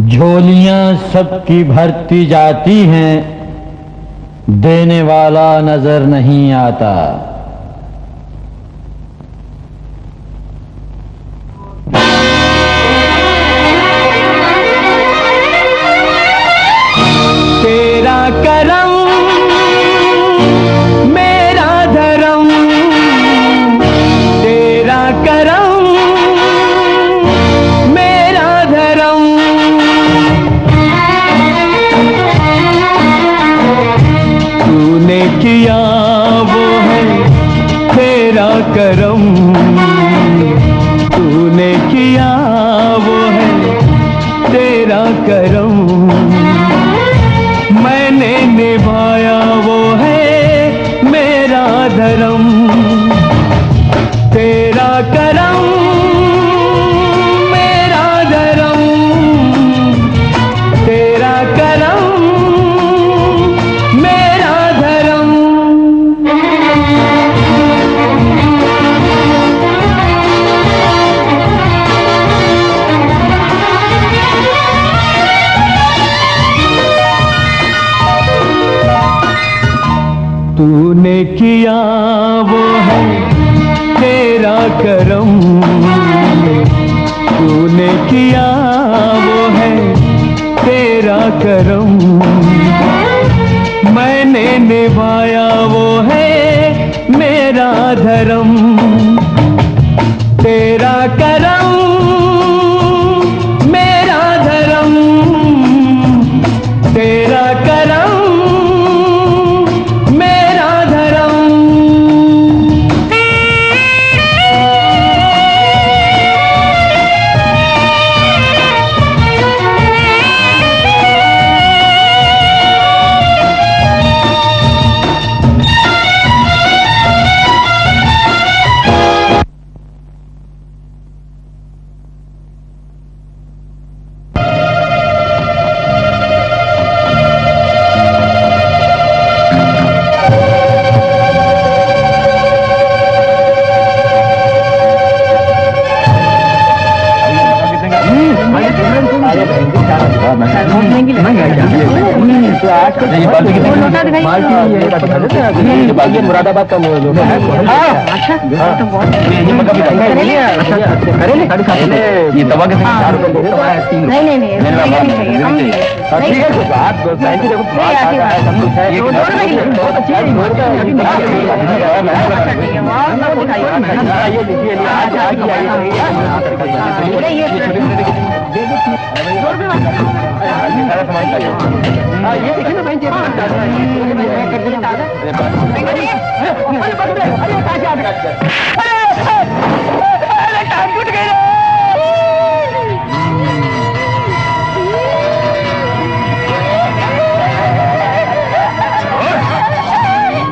झोलियां सबकी भरती जाती हैं, देने वाला नजर नहीं आता। तेरा करम मेरा धर्म, तेरा करम मेरा धर्म। तूने किया वो है तेरा करम, तूने किया वो है तेरा करम। मैंने निभाया वो है मेरा धर्म। तेरा करम मेरा धर्म, तेरा करम मेरा धर्म। तूने किया वो है तेरा करम, तूने किया वो है तेरा करम। मैंने निभाया वो है मेरा धर्म। तेरा करम मेरा धर्म, तेरा करम मेरा धर्म। मुरादाबाद का ये दवा के ये देखिए ना बहन जी,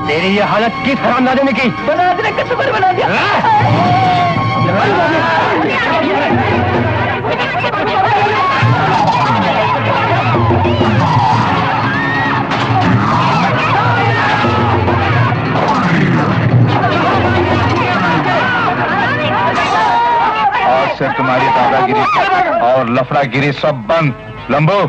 तेरी ये हालत किस हरामजादे ने की? बना दिया, कसम बना दिया। से तुम्हारी दादागिरी और लफड़ागिरी सब बंद। लंबो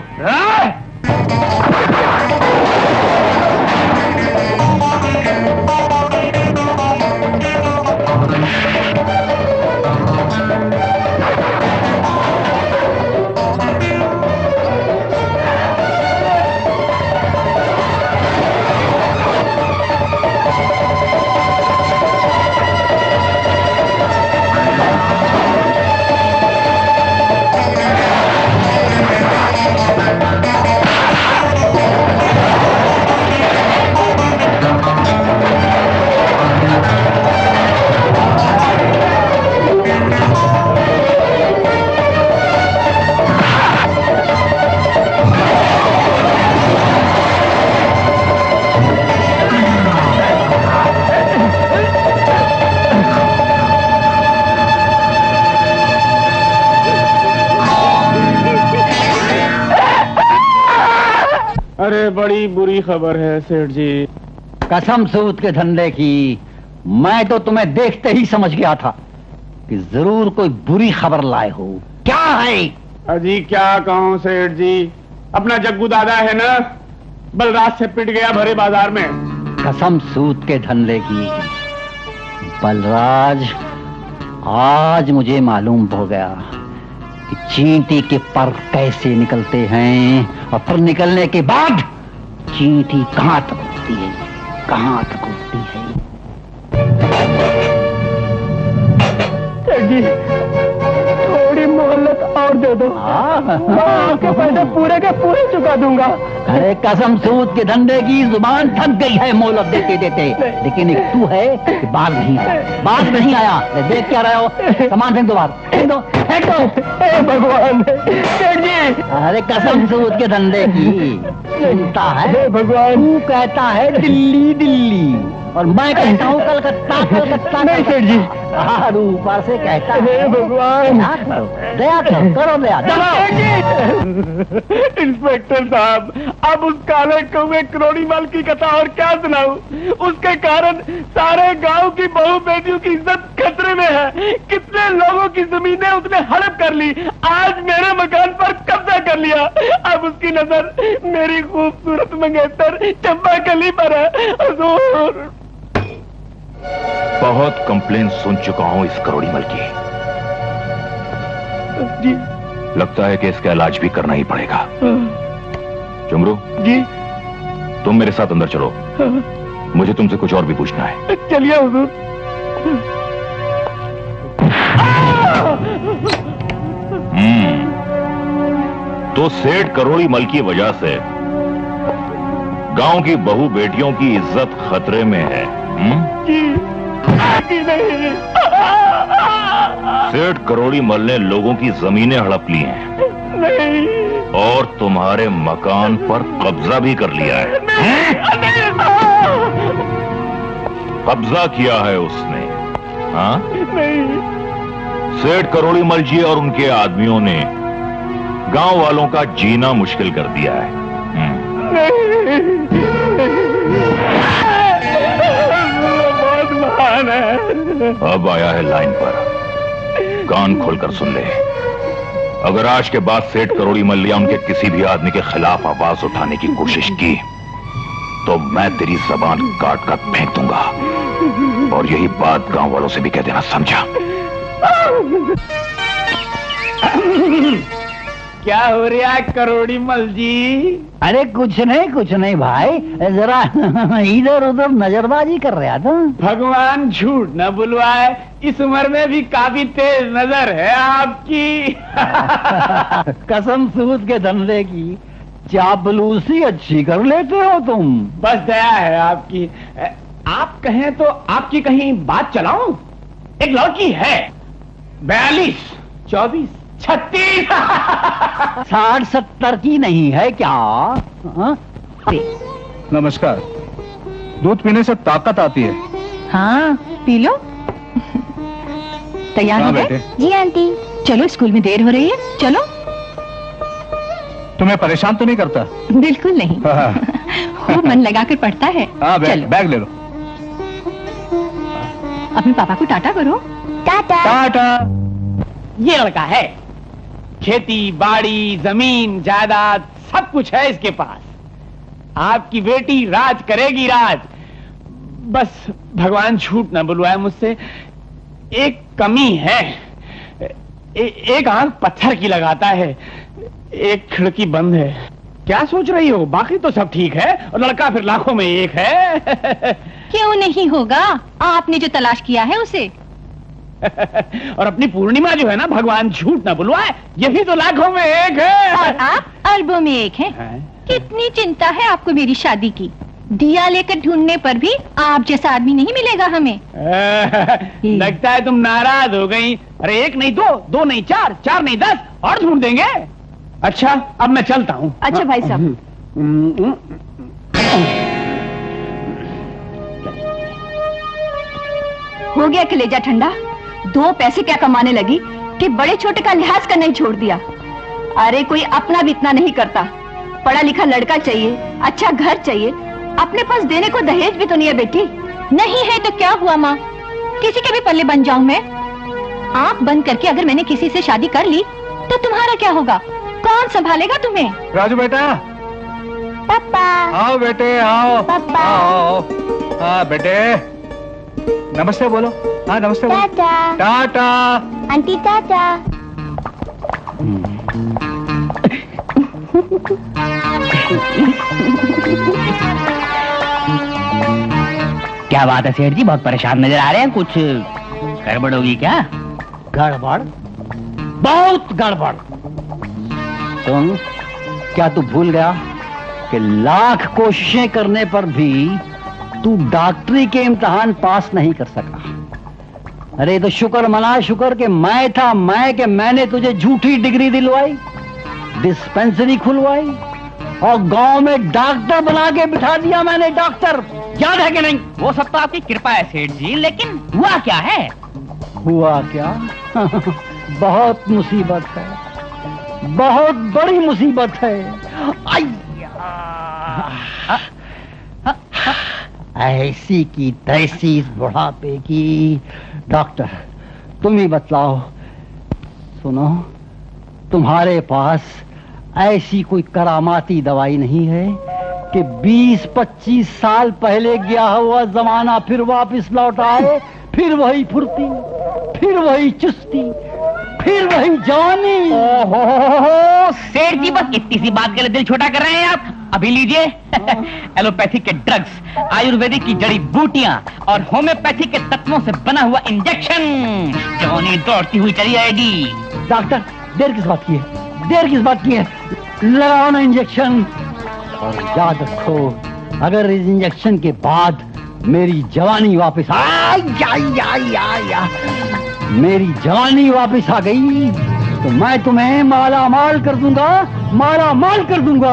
अरे बड़ी बुरी खबर है सेठ जी। कसम सूद के धंधे की, मैं तो तुम्हें देखते ही समझ गया था कि जरूर कोई बुरी खबर लाए हो। क्या है? अजी क्या कहूँ सेठ जी, अपना जग्गू दादा है ना, बलराज से पिट गया भरे बाजार में। कसम सूद के धंधे की बलराज, आज मुझे मालूम हो गया कि चींटी के पर कैसे निकलते हैं और फिर निकलने के बाद चींटी कहां तक उड़ती है, कहां तक उड़ती है। जी थोड़ी मोहलत और दे दो, आपके पैसे पूरे के पूरे चुका दूंगा। अरे कसम सूद के धंधे की जुबान थक गई है मोहलत देते देते, लेकिन एक तू है कि बात नहीं आया, बात नहीं आया। देख क्या रहे हो, सामान फेंक दो बाहर, फेंक दो, फेंक दो। भगवान सेठ जी, अरे कसम सूद के धंधे की चिंता है भगवान। तू कहता है दिल्ली दिल्ली और मैं कहता हूँ कलकत्ता कलकत्ता। नहीं सेठ जी, ऊपर से कहता हे भगवान। दया करो दया। इंस्पेक्टर साहब, अब उस काले कौवे करोड़ीमल की कथा और क्या सुनाऊं? उसके कारण सारे गांव की बहू बेटियों की इज्जत खतरे में है। कितने लोगों की जमीनें उसने हड़प कर ली, आज मेरे मकान पर कब्जा कर लिया। अब उसकी नजर मेरी खूबसूरत मंगेतर चंपा कली पर है। हुजूर, बहुत कंप्लेन सुन चुका हूं इस करोड़ीमल की जी। लगता है कि इसका इलाज भी करना ही पड़ेगा। चुमरू जी, तुम मेरे साथ अंदर चलो, मुझे तुमसे कुछ और भी पूछना है। चलिए हुजूर। तो सेठ करोड़ीमल की वजह से गांव की बहू बेटियों की इज्जत खतरे में है। जी नहीं। सेठ करोड़ीमल ने लोगों की जमीनें हड़प ली हैं नहीं। और तुम्हारे मकान पर कब्जा भी कर लिया है। कब्जा किया है उसने, हाँ? नहीं। सेठ करोड़ीमल जी और उनके आदमियों ने गांव वालों का जीना मुश्किल कर दिया है। बहुत महान है। अब आया है लाइन पर, कान खोलकर सुन ले। अगर आज के बाद सेठ करोड़ीमल या उनके किसी भी आदमी के खिलाफ आवाज उठाने की कोशिश की तो मैं तेरी जबान काट कर फेंक दूंगा। और यही बात गांव वालों से भी कह देना, समझा? क्या हो रहा है करोड़ीमल जी? अरे कुछ नहीं भाई, जरा इधर उधर नजरबाजी कर रहा था। भगवान झूठ न बुलवाए, इस उम्र में भी काफी तेज नजर है आपकी। कसम सूद के धंधे की चापलूसी अच्छी कर लेते हो तुम। बस दया है आपकी। आप कहें तो आपकी कहीं बात चलाऊं? एक लड़की है, 42, 24, 36। 60-70 की नहीं है क्या? हाँ? नमस्कार। दूध पीने से ताकत आती है। हाँ पी लो। तैयार हो गए? जी आंटी। चलो, स्कूल में देर हो रही है, चलो। तुम्हें परेशान तो नहीं करता? बिल्कुल नहीं। खूब मन लगाकर पढ़ता है। चलो बैग ले लो। अपने पापा को टाटा करो। टाटा। टाटा। ये लड़का है, खेती बाड़ी जमीन जायदाद सब कुछ है इसके पास। आपकी बेटी राज करेगी, राज। बस भगवान झूठ न बुलवाए मुझसे, एक कमी है। एक आंख पत्थर की लगाता है, एक खिड़की बंद है। क्या सोच रही हो? बाकी तो सब ठीक है और लड़का फिर लाखों में एक है। क्यों नहीं होगा? आपने जो तलाश किया है उसे। और अपनी पूर्णिमा जो है ना, भगवान झूठ ना बुलवाए, यही तो लाखों में एक है। और आप अरबों में एक हैं। कितनी चिंता है आपको मेरी शादी की। दिया लेकर ढूंढने पर भी आप जैसा आदमी नहीं मिलेगा हमें। लगता है तुम नाराज हो गई। अरे एक नहीं दो, दो नहीं चार, चार नहीं 10 और ढूंढ देंगे। अच्छा अब मैं चलता हूँ। अच्छा भाई साहब। हो गया कलेजा ठंडा। 2 पैसे क्या कमाने लगी कि बड़े छोटे का लिहाज करना ही छोड़ दिया। अरे कोई अपना भी इतना नहीं करता। पढ़ा लिखा लड़का चाहिए, अच्छा घर चाहिए, अपने पास देने को दहेज भी तो नहीं है बेटी। नहीं है तो क्या हुआ माँ, किसी के भी पल्ले बन जाऊं मैं? आंख बंद करके अगर मैंने किसी से शादी कर ली तो तुम्हारा क्या होगा? कौन संभालेगा तुम्हें? राजू बेटा, पापा। आओ बेटे, आओ। पापा। आओ। हाँ बेटे, नमस्ते बोलो। हाँ नमस्ते बोलो। टाटा। टाटा। आंटी टाटा। क्या बात है सेठ जी, बहुत परेशान नजर आ रहे हैं, कुछ गड़बड़ होगी क्या? गड़बड़? बहुत गड़बड़। सुन, क्या तू भूल गया कि लाख कोशिशें करने पर भी तू डॉक्टरी के इम्तिहान पास नहीं कर सका? अरे तो शुक्र मना, शुक्र कि मैं था, मैंने तुझे झूठी डिग्री दिलवाई, डिस्पेंसरी खुलवाई और गांव में डॉक्टर बना के बिठा दिया मैंने। डॉक्टर, याद है कि नहीं? वो सब तो आपकी कृपा है सेठ जी, लेकिन हुआ क्या है? हुआ क्या? बहुत मुसीबत है, बहुत बड़ी मुसीबत है। ऐसी की तैसी इस बुढ़ापे की। डॉक्टर, तुम ही बतलाओ। सुनो, तुम्हारे पास ऐसी कोई करामाती दवाई नहीं है कि 20-25 साल पहले गया हुआ जमाना फिर वापस लौट आए, फिर वही फुर्ती, फिर वही चुस्ती, फिर वही जवानी? ओहो सेठ जी, बस इतनी सी बात के लिए दिल छोटा कर रहे हैं आप। अभी लीजिए एलोपैथिक के ड्रग्स, आयुर्वेदिक की जड़ी बूटियां और होम्योपैथिक के तत्वों से बना हुआ इंजेक्शन। जवानी दौड़ती हुई चली आएगी। डॉक्टर, देर किस बात की है? देर किस बात की है? लगाओ ना इंजेक्शन। और याद रखो, अगर इस इंजेक्शन के बाद मेरी जवानी वापस मेरी जवानी वापस आ गई तो मैं तुम्हें माला माल कर दूंगा, माला माल कर दूंगा।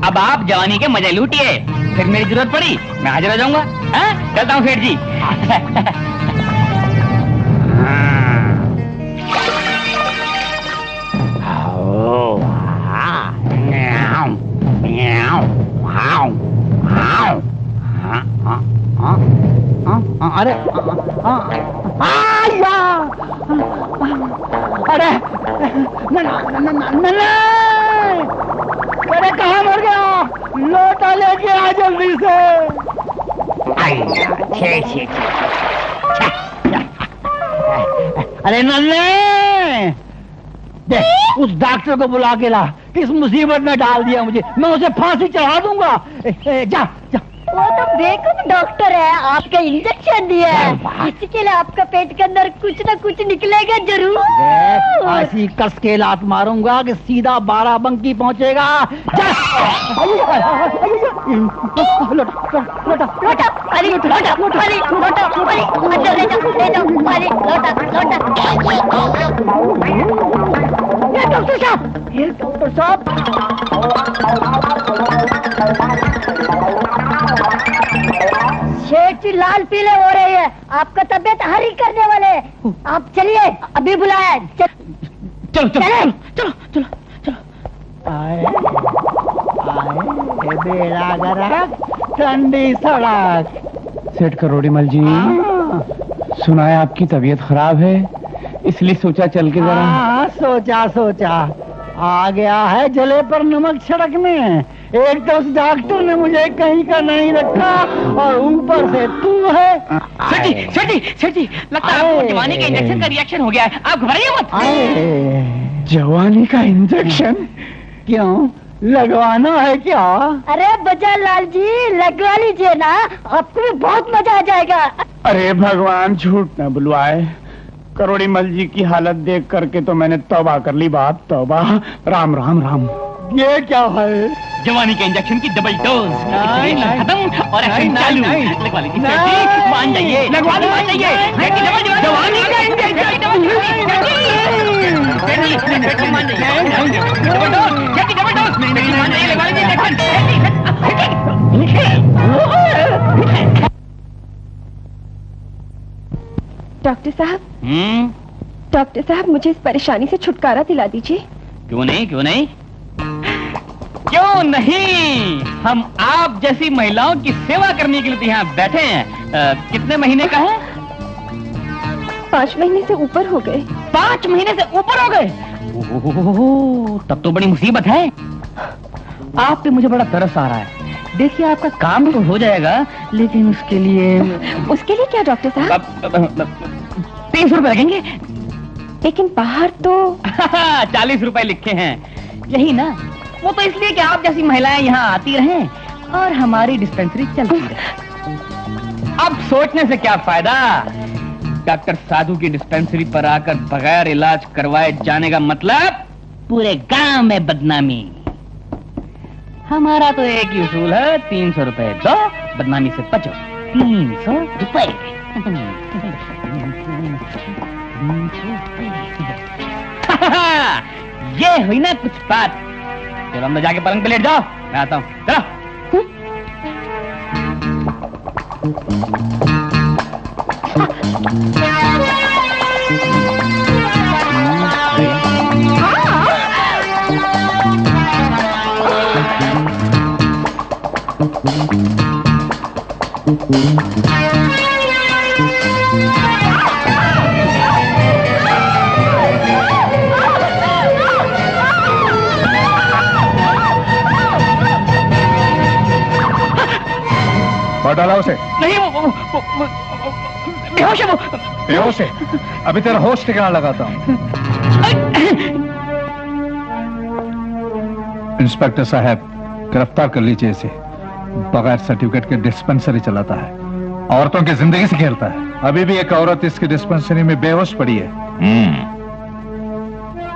अब आप जवानी के मजे लूटिए, फिर मेरी जरूरत पड़ी मैं हाजिर हो जाऊंगा। चलता हूँ सेठ जी। अरे अरे अरे कहाँ मर गया? लोटा लेके आ जल्दी से। अरे नन्हे, देख उस डॉक्टर को बुला के ला, किस मुसीबत में डाल दिया मुझे, मैं उसे फांसी चढ़ा दूंगा। जा जा। वो तो बेकूफ डॉक्टर है, आपका इंजेक्शन दिया है, इसी के लिए आपका पेट के अंदर कुछ न कुछ निकलेगा जरूर। ऐसी कस के लात मारूंगा कि सीधा बाराबंकी पहुंचेगा। जा। लोटा लोटा लोटा, अरे लोटा, अरे लोटा, अरे अंदर ले जाओ, अरे लोटा लोटा। ये डॉक्टर साहब, ये डॉक्टर साहब। शेठ जी लाल पीले हो रही है, आपका तबीयत हरी करने वाले। आप चलिए, अभी बुलाया। चलो चलो चलो चलो चलो। आए बेड़ा गरक, ठंडी सड़क। सेठ करोड़ीमल जी, सुना है आपकी तबीयत खराब है, इसलिए सोचा चल के जरा। हाँ, सोचा आ गया है जले पर नमक छिड़कने। एक तो उस डॉक्टर ने मुझे कहीं का नहीं रखा और ऊपर से तू है। सेठ जी, लगता है आपको जवानी के इंजेक्शन का रिएक्शन हो गया है, आप घबराइए मत। जवानी का इंजेक्शन? क्यों, लगवाना है क्या? अरे बजाज लाल जी, लगवा लीजिए ना, आपको भी बहुत मजा आ जाएगा। अरे भगवान झूठ न बुलवाए, करोड़ीमल जी की हालत देख करके तो मैंने तौबा कर ली। बात तौबा। राम राम राम। ये क्या है? जवानी के इंजेक्शन की डबल डोज। नहीं, खत्म और एक्शन चालू। लगवा लीजिए सेठ जी, मान जाइए, लगवा दी, मान जाइए। जवानी का इंजेक्शन, डबल डोज, मान जाइए, लगवा लीजिए इंजेक्शन। डॉक्टर साहब, डॉक्टर साहब, मुझे इस परेशानी से छुटकारा दिला दीजिए। क्यों नहीं, हम आप जैसी महिलाओं की सेवा करने के लिए यहाँ बैठे हैं। कितने महीने का है? 5 महीने से ऊपर हो गए। 5 महीने से ऊपर हो गए? ओह, तब तो बड़ी मुसीबत है। आप पे मुझे बड़ा तरस आ रहा है। देखिए आपका काम तो हो जाएगा, लेकिन उसके लिए क्या डॉक्टर साहब? 300 रुपए लगेंगे। लेकिन बाहर तो 40 रुपए लिखे हैं। यही ना, वो तो इसलिए कि आप जैसी महिलाएं यहाँ आती रहें और हमारी डिस्पेंसरी चलती रहे। अब सोचने से क्या फायदा? डॉक्टर साधु की डिस्पेंसरी पर आकर बगैर इलाज करवाए जाने का मतलब पूरे गांव में बदनामी। हमारा तो एक ही उसूल है, 300 रुपए दो, बदनामी से बचो। 300 रुपए। ये हुई ना कुछ बात। चलो अंदर जाके पलंग पे लेट जाओ, मैं आता हूँ। चलो। और डाला उसे। नहीं, वो बेहोश है। वो बेहोश है? अभी तेरा होश ठिकाना लगाता हूँ। इंस्पेक्टर साहब, गिरफ्तार कर लीजिए इसे। बगैर सर्टिफिकेट के डिस्पेंसरी चलाता है, औरतों की जिंदगी से खेलता है। अभी भी एक औरत इसकी डिस्पेंसरी में बेहोश पड़ी है।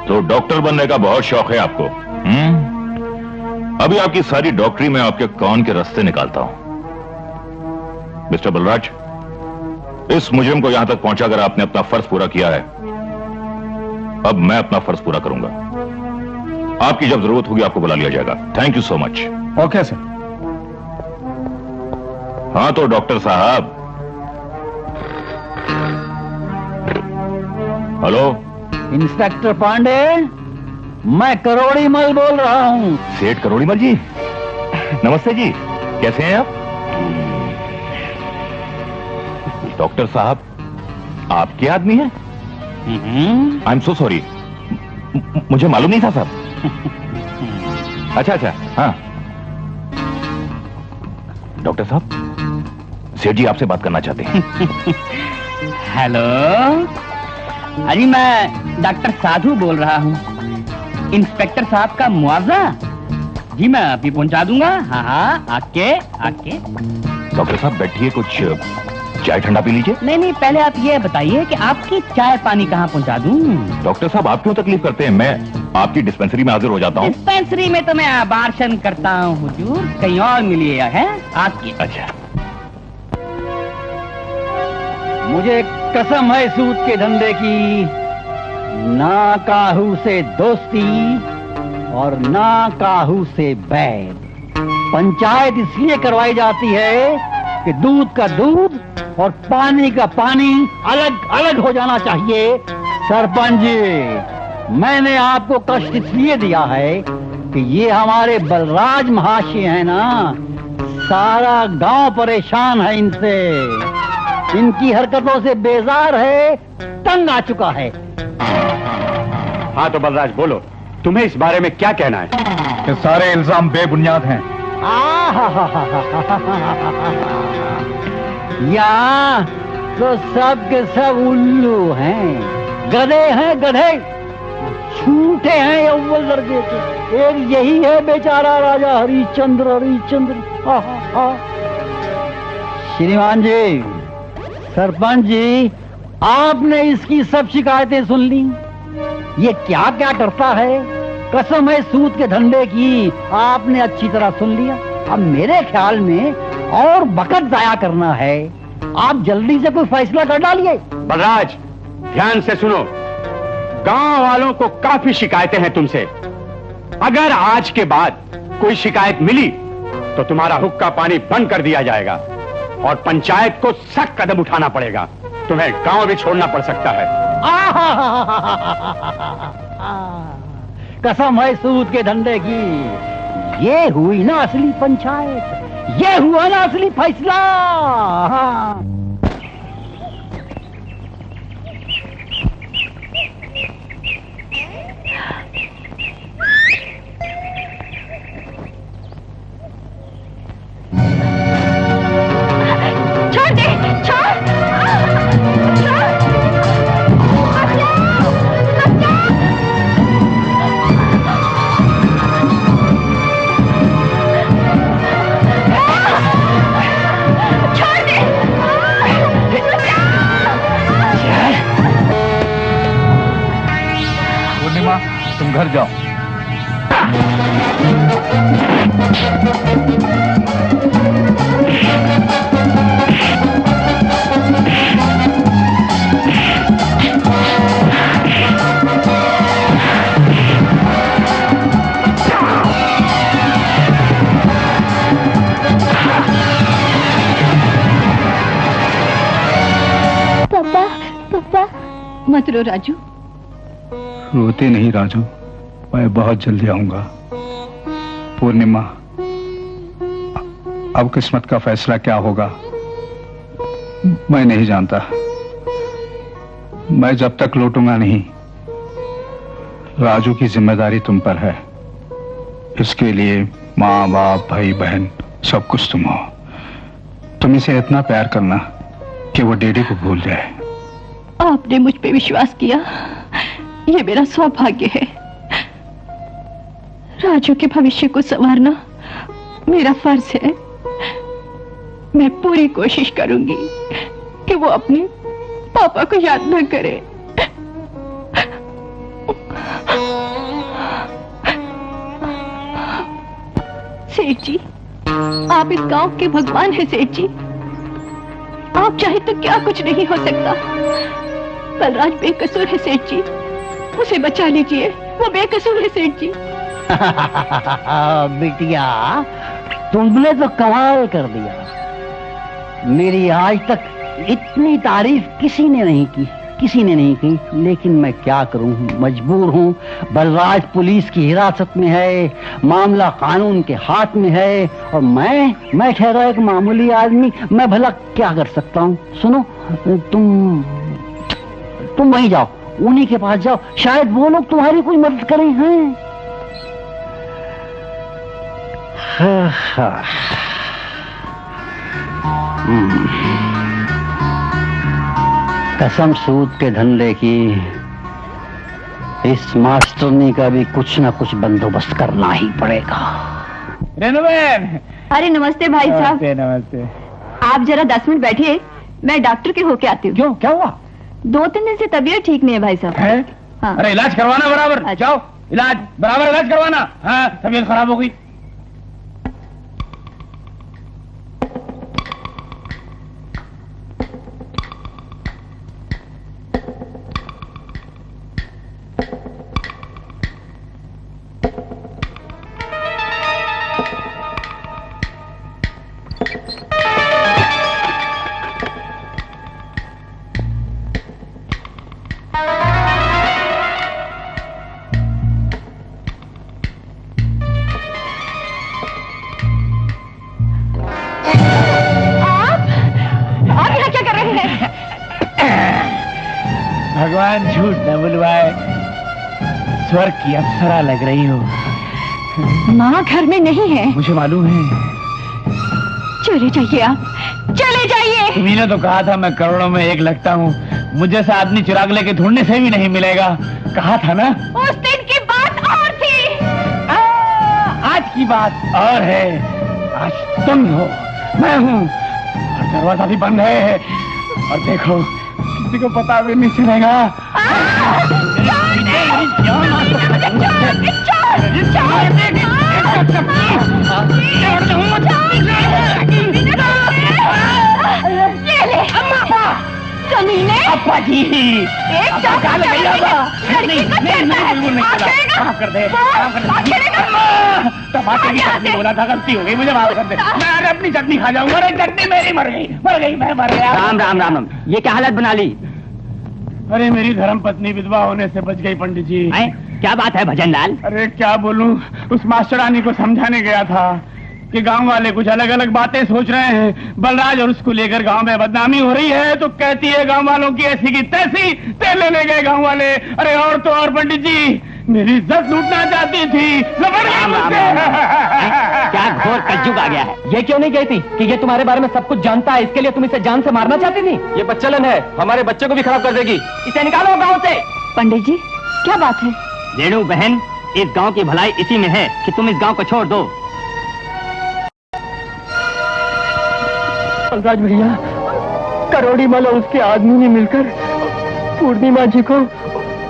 तो डॉक्टर बनने का बहुत शौक है आपको? अभी आपकी सारी डॉक्टरी में आपके कान के रास्ते निकालता हूं। मिस्टर बलराज, इस मुजरिम को यहां तक पहुंचाकर आपने अपना फर्ज पूरा किया है। अब मैं अपना फर्ज पूरा करूंगा। आपकी जब जरूरत होगी आपको बुला लिया जाएगा। Thank you so much. Okay sir. हाँ तो डॉक्टर साहब। हेलो इंस्पेक्टर पांडे, मैं करोड़ीमल बोल रहा हूँ। सेठ करोड़ीमल जी, नमस्ते जी, कैसे हैं आप? डॉक्टर साहब, आपके आदमी हैं? आई एम सो सॉरी, मुझे मालूम नहीं था साहब। अच्छा अच्छा, हाँ। डॉक्टर साहब, सेठ जी आपसे बात करना चाहते हैं। हेलो, अजी मैं डॉक्टर साधु बोल रहा हूँ। इंस्पेक्टर साहब का मुआवजा जी मैं अभी पहुंचा दूंगा। हाँ हाँ, आके आके। डॉक्टर साहब बैठिए, कुछ चाय ठंडा पी लीजिए। नहीं नहीं, पहले आप ये बताइए कि आपकी चाय पानी कहाँ पहुंचा दूं? डॉक्टर साहब आप क्यों तकलीफ करते हैं? मैं आपकी डिस्पेंसरी में हाजिर हो जाता हूँ। डिस्पेंसरी में तो मैं आबार्शन करता हूँ हुजूर, कहीं और मिलिए है आपकी। अच्छा, मुझे कसम है सूद के धंधे की, ना काहू से दोस्ती और ना काहू से बैर। पंचायत इसलिए करवाई जाती है कि दूध का दूध और पानी का पानी अलग अलग हो जाना चाहिए। सरपंच जी, मैंने आपको कष्ट इसलिए दिया है कि ये हमारे बलराज महाशय है ना, सारा गांव परेशान है इनसे। इनकी हरकतों से बेजार है, तंग आ चुका है। हाँ तो बलराज बोलो, तुम्हें इस बारे में क्या कहना है? कि सारे इल्जाम बेबुनियाद हैं। यहाँ तो सब के सब उल्लू हैं, गधे हैं गधे, झूठे हैं अव्वल दर्जे के। एक यही है बेचारा राजा हरिश्चंद्र। श्रीमान जी, सरपंच जी, आपने इसकी सब शिकायतें सुन ली। ये क्या क्या करता है, कसम है सूद के धंधे की, आपने अच्छी तरह सुन लिया। अब मेरे ख्याल में और वक्त जाया करना है, आप जल्दी से कोई फैसला कर डालिए। बलराज, ध्यान से सुनो, गांव वालों को काफी शिकायतें हैं तुमसे। अगर आज के बाद कोई शिकायत मिली तो तुम्हारा हुक्का पानी बंद कर दिया जाएगा और पंचायत को सख्त कदम उठाना पड़ेगा। तुम्हें गांव भी छोड़ना पड़ सकता है। कसम है सूद के धंधे की, ये हुई ना असली पंचायत, ये हुआ ना असली फैसला। जाओ। पापा पापा मत रो राजू। रोते नहीं राजू, मैं बहुत जल्दी आऊंगा। पूर्णिमा, अब किस्मत का फैसला क्या होगा मैं नहीं जानता। मैं जब तक लौटूंगा नहीं, राजू की जिम्मेदारी तुम पर है। इसके लिए माँ बाप भाई बहन सब कुछ तुम हो। तुम इसे इतना प्यार करना कि वो डैडी को भूल जाए। आपने मुझ पे विश्वास किया, ये मेरा सौभाग्य है। राजू के भविष्य को संवारना मेरा फर्ज है। मैं पूरी कोशिश करूंगी कि वो अपने पापा को याद न करे। सेठ जी, आप इस गांव के भगवान हैं सेठ जी। आप चाहे तो क्या कुछ नहीं हो सकता। बलराज बेकसूर है सेठ जी, उसे बचा लीजिए, वो बेकसूर है सेठ जी। बिटिया, तुमने तो कमाल कर दिया। मेरी आज तक इतनी तारीफ किसी ने नहीं की, लेकिन मैं क्या करूं, मजबूर हूं। बलराज पुलिस की हिरासत में है, मामला कानून के हाथ में है, और मैं ठहरा एक मामूली आदमी, मैं भला क्या कर सकता हूं। सुनो, तुम वहीं जाओ, उन्हीं के पास जाओ, शायद वो लोग तुम्हारी कोई मदद करें। हैं? कसम सूद के धंधे की, इस मास्टरनी का भी कुछ ना कुछ बंदोबस्त करना ही पड़ेगा। रेणुबेन। अरे नमस्ते भाई साहब। नमस्ते। आप जरा 10 मिनट बैठिए, मैं डॉक्टर के होके आती हूँ। क्यों, क्या हुआ? 2-3 दिन से तबीयत ठीक नहीं है भाई साहब। है? हाँ। अरे इलाज करवाना बराबर। अच्छा। जाओ, बराबर इलाज करवाना। हाँ, तबीयत खराब हो गई। भगवान झूठ न बुलवाए, स्वर्ग की अप्सरा लग रही हो। माँ घर में नहीं है। मुझे मालूम है। चले जाइए आप, चले जाइए। तुम्ही ने तो कहा था मैं करोड़ों में एक लगता हूँ, मुझे से आदमी चिराग लेके ढूंढने से भी नहीं मिलेगा। कहा था ना। उस दिन की बात और थी। आज की बात और है। आज तुम हो, मैं हूँ, और दरवाजा भी बंद है। और देखो, किसी को पता भी नहीं चलेगा। कमीने, अप्पा जी, एक नहीं, माफ कर दे। टमाटर की चटनी बोला था, गलती हो गई, मुझे माफ कर दे। मैं अपनी चटनी खा जाऊंगा। अरे चटनी मेरी मर गई, मैं मर गया। राम राम राम राम, ये क्या हालत बना ली? अरे मेरी धर्म पत्नी विधवा होने से बच गई पंडित जी। क्या बात है भजनलाल? अरे क्या बोलूं, उस मास्टरानी को समझाने गया था कि गांव वाले कुछ अलग अलग बातें सोच रहे हैं। बलराज और उसको लेकर गांव में बदनामी हो रही है, तो कहती है गांव वालों की ऐसी की तैसी, तेल लेने गए गांव वाले। अरे और तो और पंडित जी, मेरी इज्जत लूटना चाहती थी। क्या घोर कलयुग आ गया है। ये क्यों नहीं कहती कि ये तुम्हारे बारे में सब कुछ जानता है, इसके लिए तुम इसे जान से मारना चाहती थी? ये बच्चलन है, हमारे बच्चे को भी खराब कर देगी। इसे निकालो गांव से। पंडित जी, क्या बात है? रेणु बहन, इस गांव की भलाई इसी में है कि तुम इस गांव को छोड़ दो। बलराज भैया, करोड़ीमल और उसके आदमी ने मिलकर पूर्णिमा जी को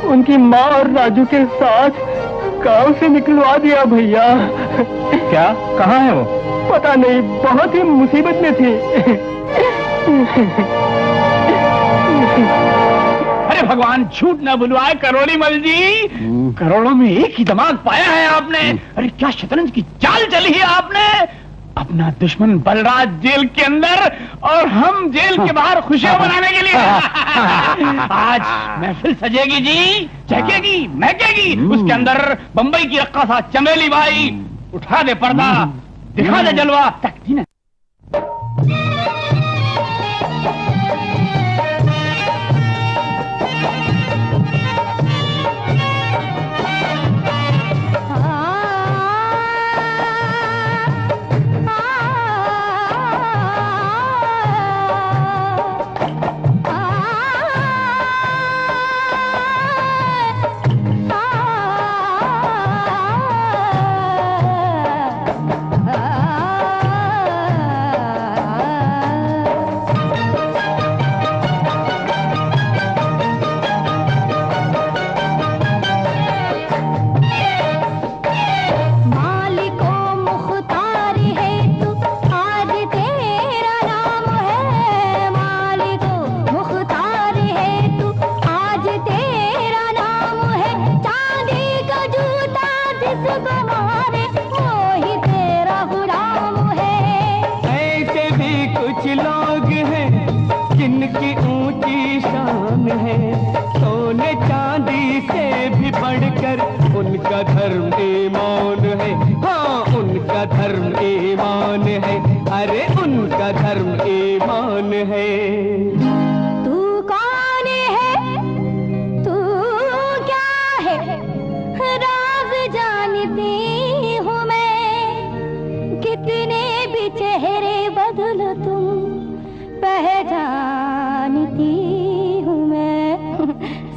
उनकी माँ और राजू के साथ गांव से निकलवा दिया भैया। क्या? कहाँ है वो? पता नहीं, बहुत ही मुसीबत में थे। अरे भगवान, झूठ न बुलवाए करोड़ी मल जी, करोड़ों में एक ही दिमाग पाया है आपने। अरे क्या शतरंज की चाल चली है आपने। अपना दुश्मन बलराज जेल के अंदर और हम जेल के बाहर खुशियां मनाने के लिए। आज महफिल सजेगी जी, चहकेगी, महकेगी। उसके अंदर बंबई की रक्कासा चमेली बाई, उठा दे पर्दा, दिखा दे जलवा। तकती ना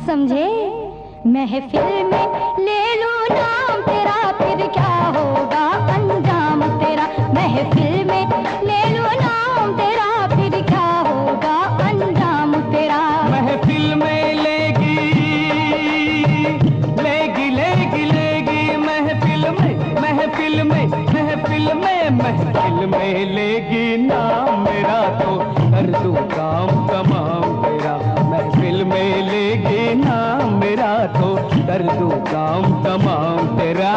समझे। महफिल में ले लूं नाम तेरा, फिर क्या होगा अंजाम तेरा। महफिल में ले लूं नाम तेरा, फिर क्या होगा अंजाम तेरा। महफिल में लेगी लेगी लेगी लेगी, महफिल में महफिल में महफिल में महफिल में लेगी नाम मेरा, तो कर दूं काम तमाम तेरा। महफिल में लेगी नाम मेरा, तो कर दूं काम तमाम तेरा।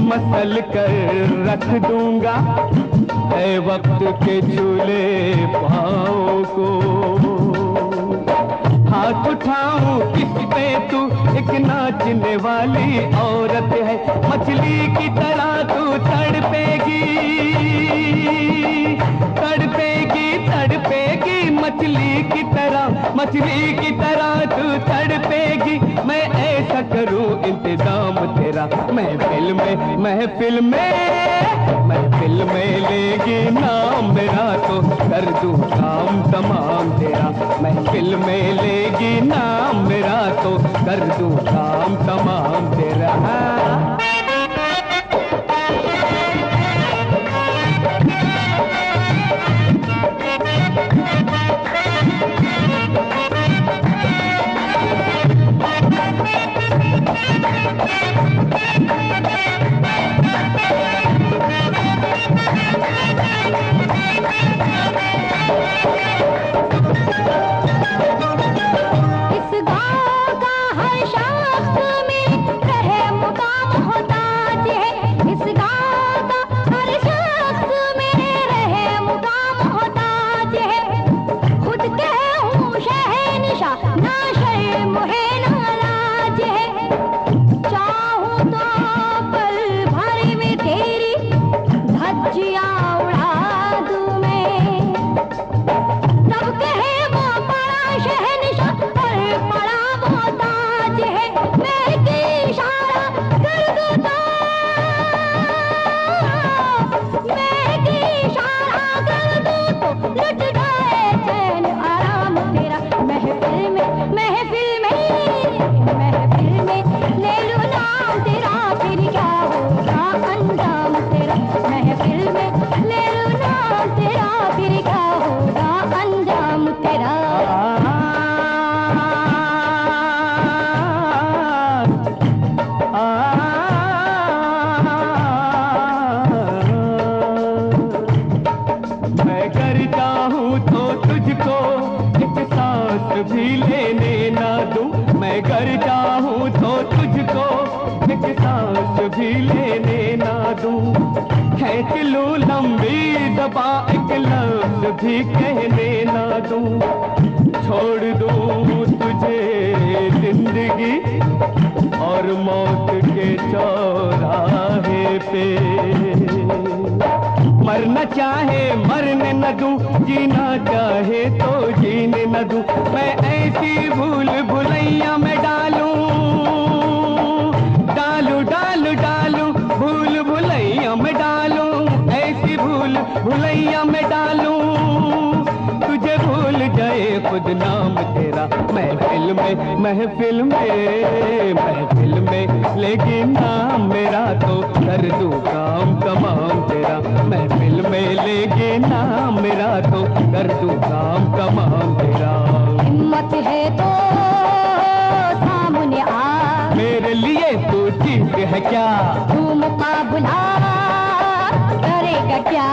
मसल कर रख दूंगा है वक्त के झूले पाँव को। हाथ उठाऊं किस पे तू एक नाचने वाली औरत है, मछली की तरह तू तड़पेगी तड़पेगी तड़पेगी, मछली की तरह तू तड़पेगी। मैं ऐसा करूं इंतजाम तेरा, महफिल में लेगी नाम मेरा, तो कर दूं काम तमाम तेरा। महफिल में लेगी नाम मेरा, तो कर दूं काम तमाम तेरा। भी कहने ना दूं, छोड़ दूं तुझे जिंदगी और मौत के चौराहे पे। मरना चाहे मरने न दूं, जीना चाहे तो जीने न दूं, मैं ऐसी भूल भुलैया में डालूं भूल भुलैया में डालूं, ऐसी भूल भुलैया में डालूं, तुझे भूल जाए खुद नाम तेरा। महफिल में लेगी नाम मेरा, तो कर दूं काम तमाम तेरा। महफिल में लेगी नाम मेरा, तो कर दूं काम तमाम तेरा। हिम्मत है तो सामने आ, मेरे लिए तू चीज है क्या? तू मुकाबला करेगा क्या?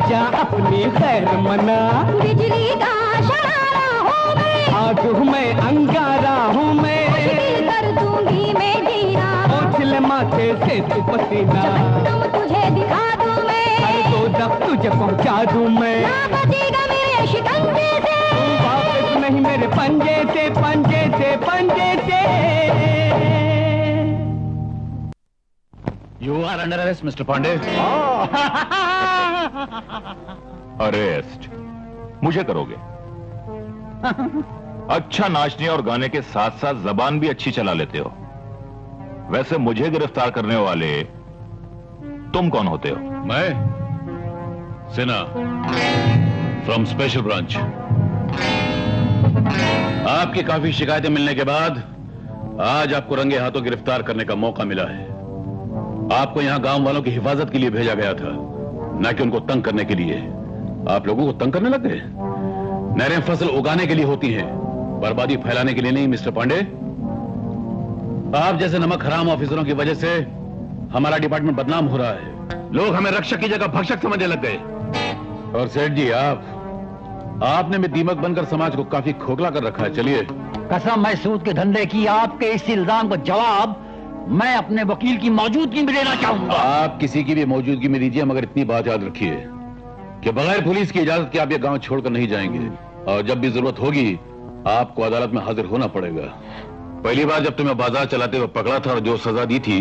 जा अपनी खैर मना, बिजली का शरारा हूँ मैं, आग हूँ मैं, अंगारा हूँ मैं, मुश्किल कर दूंगी मैं जीना, ओछले माथे से तू पसीना, तुम तुझे दिखा दूं मैं, हर दो दब तुझे पहुँचा दूं मैं, ना बचेगा मेरे शिकंजे से, तू वापस नहीं मेरे पंजे से, पंजे से, पंजे से। You are under arrest, Mr. Pandey. Arrest मुझे करोगे? अच्छा नाचने और गाने के साथ साथ जबान भी अच्छी चला लेते हो। वैसे मुझे गिरफ्तार करने वाले तुम कौन होते हो? मैं सिन्हा फ्रॉम स्पेशल ब्रांच। आपकी काफी शिकायतें मिलने के बाद आज आपको रंगे हाथों गिरफ्तार करने का मौका मिला है। आपको यहां गांव वालों की हिफाजत के लिए भेजा गया था, न कि उनको तंग करने के लिए। आप लोगों को तंग करने लग गए। नहरें फसल उगाने के लिए होती हैं, बर्बादी फैलाने के लिए नहीं। मिस्टर पांडे, आप जैसे नमक हराम ऑफिसरों की वजह से हमारा डिपार्टमेंट बदनाम हो रहा है। लोग हमें रक्षक की जगह भक्षक समझने लग गए। और सेठ जी, आपने भी दीमक बनकर समाज को काफी खोखला कर रखा है। चलिए, कसम है सूद के धंधे की, आपके इस इल्जाम का जवाब मैं अपने वकील की मौजूदगी में देना चाहूंगा। आप किसी की भी मौजूदगी में दीजिए, मगर इतनी बात याद रखिए कि बगैर पुलिस की इजाजत के आप ये गांव छोड़कर नहीं जाएंगे, और जब भी जरूरत होगी आपको अदालत में हाजिर होना पड़ेगा। पहली बार जब तुम्हें बाजार चलाते हुए पकड़ा था और जो सजा दी थी,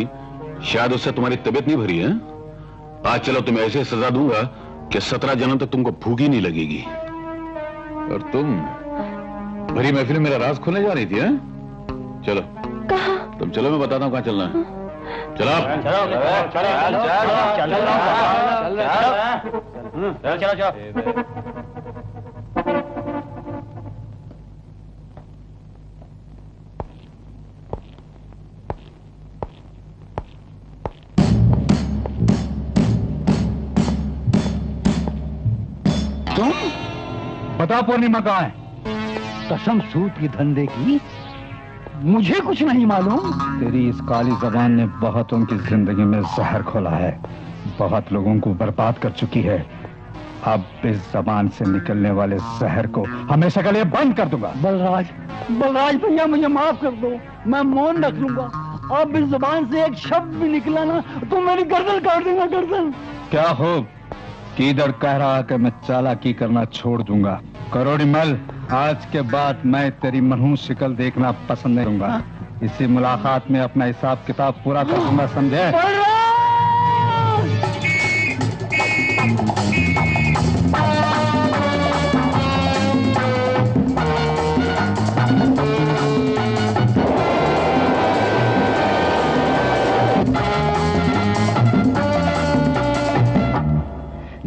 शायद उससे तुम्हारी तबीयत नहीं भरी है। आज चलो तुम्हें ऐसे सजा दूंगा कि 17 जन्म तक तुमको भूख ही नहीं लगेगी। और तुम भरी महफिल में मेरा राज खोलने जा रही थी, हैं? चलो। कहाँ? तुम चलो, मैं बताता हूँ कहाँ चलना है। चलो तुम बता पूर्णिमा कहाँ है? कसम सूद की धंधे की मुझे कुछ नहीं मालूम। तेरी इस काली जबान ने बहुतों की जिंदगी में जहर खोला है, बहुत लोगों को बर्बाद कर चुकी है। अब इस जबान से निकलने वाले जहर को हमेशा के लिए बंद कर दूंगा। बलराज भैया मुझे माफ कर दो, मैं मौन रख लूंगा। अब इस जबान से एक शब्द भी निकला ना तो मेरी गर्दन काट देना। गर्दन क्या हो कीदड़ कह रहा कि मैं चालाकी करना छोड़ दूंगा। करोड़ीमल, आज के बाद मैं तेरी मनहूस शक्ल देखना पसंद नहीं करूंगा। इसी मुलाकात में अपना हिसाब किताब पूरा कर दूंगा, समझे?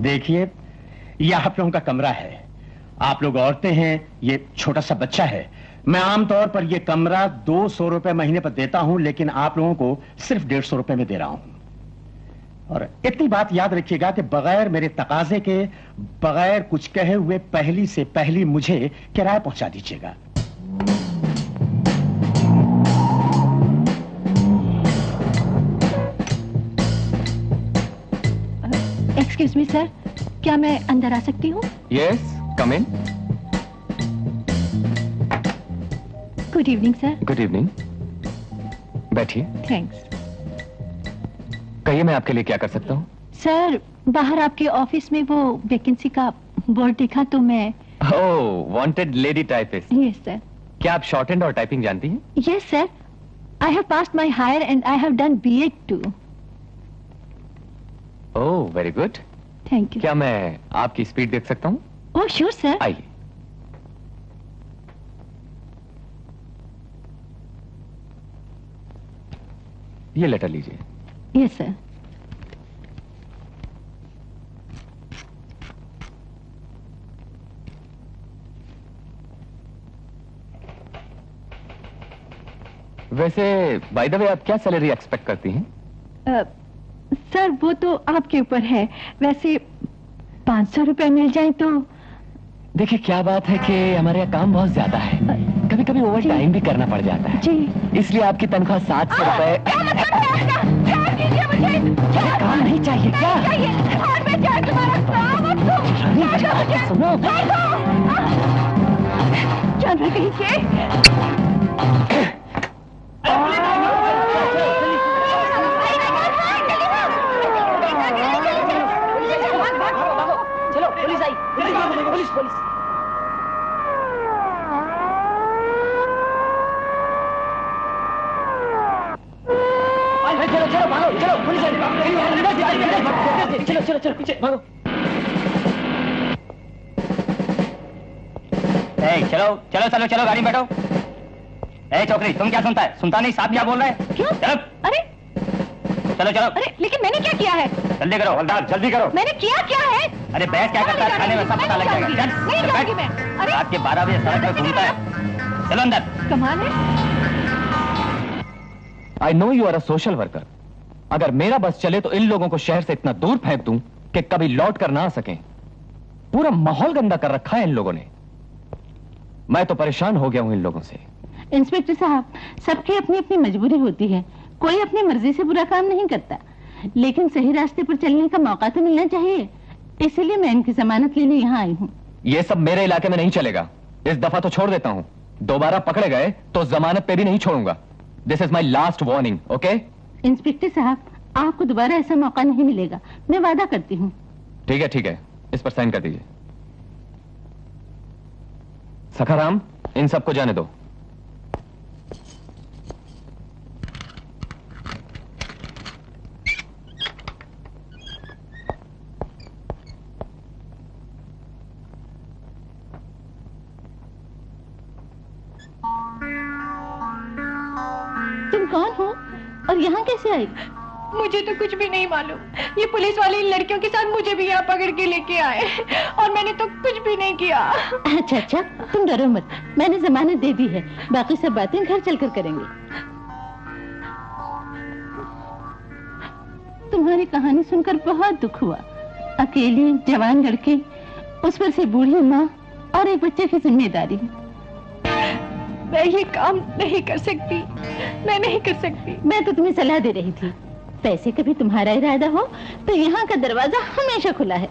देखिए, ये आप लोगों का कमरा है। आप लोग औरतें हैं, ये छोटा सा बच्चा है। मैं आमतौर पर ये कमरा 200 रुपए महीने पर देता हूं, लेकिन आप लोगों को सिर्फ 150 रुपए में दे रहा हूं। और इतनी बात याद रखिएगा कि बगैर मेरे तकाजे के, बगैर कुछ कहे हुए पहली से पहली मुझे किराया पहुंचा दीजिएगा। एक्सक्यूज मी सर, क्या मैं अंदर आ सकती हूँ? Yes, come in. Good evening sir. Good evening, बैठिए। थैंक्स। कहिए, मैं आपके लिए क्या कर सकता हूँ? सर, बाहर आपके ऑफिस में वो वैकेंसी का बोर्ड देखा तो मैं। Oh, wanted lady typist. Yes sir. क्या आप शॉर्ट हैंड और टाइपिंग जानती हैं? Yes sir, I have passed my higher and I have done BEd too. Oh, very good. Thank you. क्या मैं आपकी स्पीड देख सकता हूँ? Oh sure sir. आइए। ये लेटर लीजिए। Yes sir. वैसे बाय द वे, आप क्या सैलरी एक्सपेक्ट करती हैं? सर, वो तो आपके ऊपर है। वैसे 500 रुपए मिल जाए तो। देखिए, क्या बात है कि हमारे यहाँ काम बहुत ज्यादा है, कभी कभी ओवर टाइम भी करना पड़ जाता है जी। इसलिए आपकी तनख्वाह 700 रुपए। काम नहीं चाहिए क्या? सुनो, जानवर कहीं के। चलो, पुलिस आई। Police police. चलो चलो भागो, चलो पुलिस आई। चलो चलो चलो पीछे भागो। चलो चलो चलो चलो, गाड़ी में बैठो। चौकरी, तुम क्या सुनता है? सुनता नहीं, साहब क्या बोल रहे हैं? क्यों? चलो। अरे चलो चलो। अरे, लेकिन मैंने क्या किया है? जल्दी करो हवलदार, जल्दी करो। मैंने किया क्या है? अरे बहस क्या करता है? थाने में सब पता लग जाएगा। नहीं जाऊंगी मैं। अरे रात के 12 बजे सड़क पे घूमता है। चलो अंदर। कमाल है। I know you are a social worker. अगर मेरा बस चले तो इन लोगों को शहर से इतना दूर फेंक दूं कि कभी लौट कर ना आ सकें। पूरा माहौल गंदा कर रखा है इन लोगों ने। मैं तो परेशान हो गया हूं इन लोगों से। इंस्पेक्टर साहब, सबकी अपनी अपनी मजबूरी होती है, कोई अपनी मर्जी से बुरा काम नहीं करता, लेकिन सही रास्ते पर चलने का मौका तो मिलना चाहिए। इसलिए मैं इनकी जमानत लेने यहाँ आई हूँ। ये सब मेरे इलाके में नहीं चलेगा। इस दफा तो छोड़ देता हूँ, दोबारा पकड़े गए तो जमानत पे भी नहीं छोड़ूंगा। This is my last warning, okay? Inspector साहब, आपको दोबारा ऐसा मौका नहीं मिलेगा, मैं वादा करती हूँ। ठीक है, इस पर साइन कर दीजिए। सखाराम, इन सबको जाने दो। तुम कौन हो और यहाँ कैसे आई? मुझे तो कुछ भी नहीं मालूम। ये पुलिस वाले इन लड़कियों के साथ मुझे भी यहाँ पकड़ के लेके आए और मैंने तो कुछ भी नहीं किया। अच्छा अच्छा, तुम डरो मत, मैंने जमानत दे दी है, बाकी सब बातें घर चलकर करेंगे। तुम्हारी कहानी सुनकर बहुत दुख हुआ। अकेले जवान लड़के, उस पर से बूढ़ी माँ और एक बच्चे की जिम्मेदारी। मैं ये काम नहीं कर सकती, मैं नहीं कर सकती। मैं तो तुम्हें सलाह दे रही थी, पैसे कभी तुम्हारा इरादा हो तो यहाँ का दरवाजा हमेशा खुला है।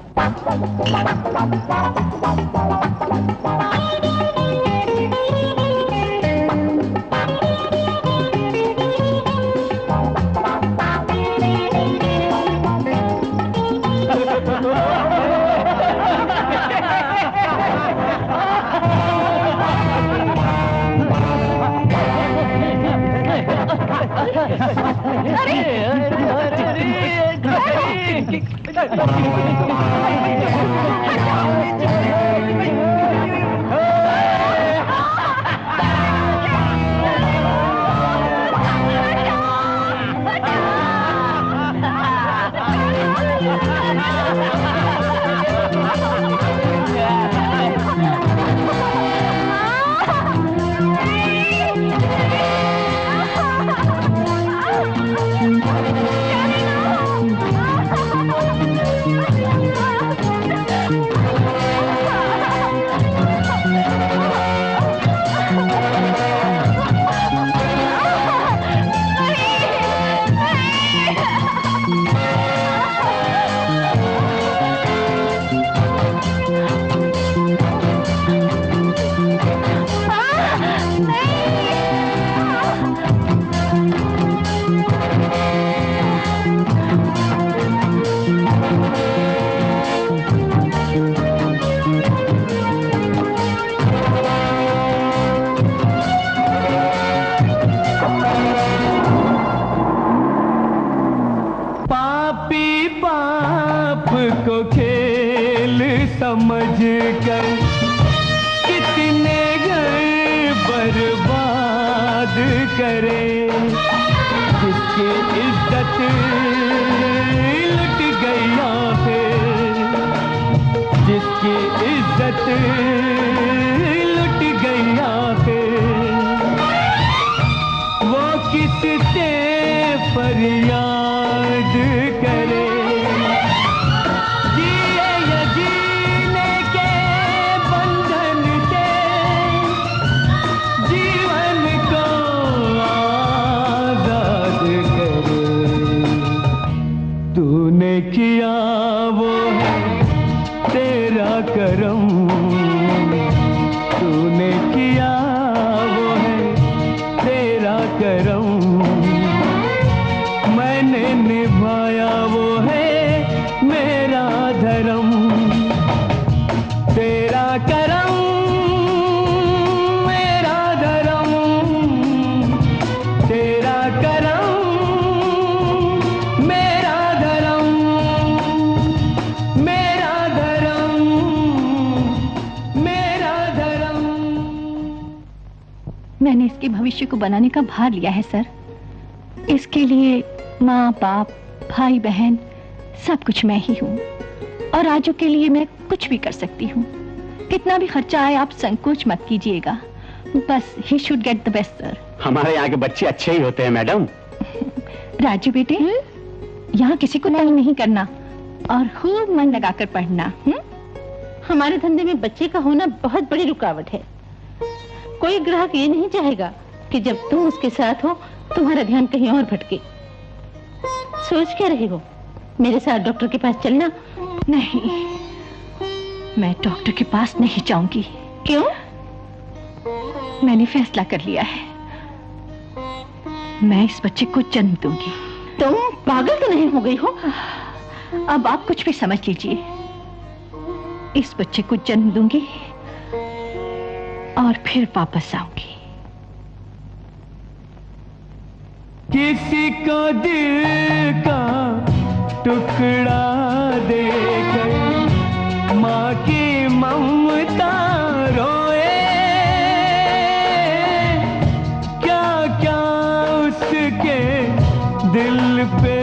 भविष्य को बनाने का भार लिया है सर। इसके लिए माँ बाप भाई बहन सब कुछ मैं ही हूँ और राजू के लिए मैं कुछ भी कर सकती हूँ। कितना भी खर्चा आए आप संकोच मत कीजिएगा, बस he should get the best sir. हमारे यहाँ के बच्चे अच्छे ही होते हैं मैडम। राजू बेटे, यहाँ किसी को तंग नहीं करना और खूब मन लगाकर पढ़ना। हमारे धंधे में बच्चे का होना बहुत बड़ी रुकावट है। कोई ग्राहक ये नहीं चाहेगा कि जब तुम उसके साथ हो तुम्हारा ध्यान कहीं और भटके। सोच क्या रहे हो, मेरे साथ डॉक्टर के पास चलना? नहीं, मैं डॉक्टर के पास नहीं जाऊंगी। क्यों? मैंने फैसला कर लिया है, मैं इस बच्चे को जन्म दूंगी। तुम पागल तो नहीं हो गई हो? अब आप कुछ भी समझ लीजिए, इस बच्चे को जन्म दूंगी और फिर वापस आऊंगी। किसी को दिल का टुकड़ा देकर माँ की ममता रोए, क्या क्या उसके दिल पे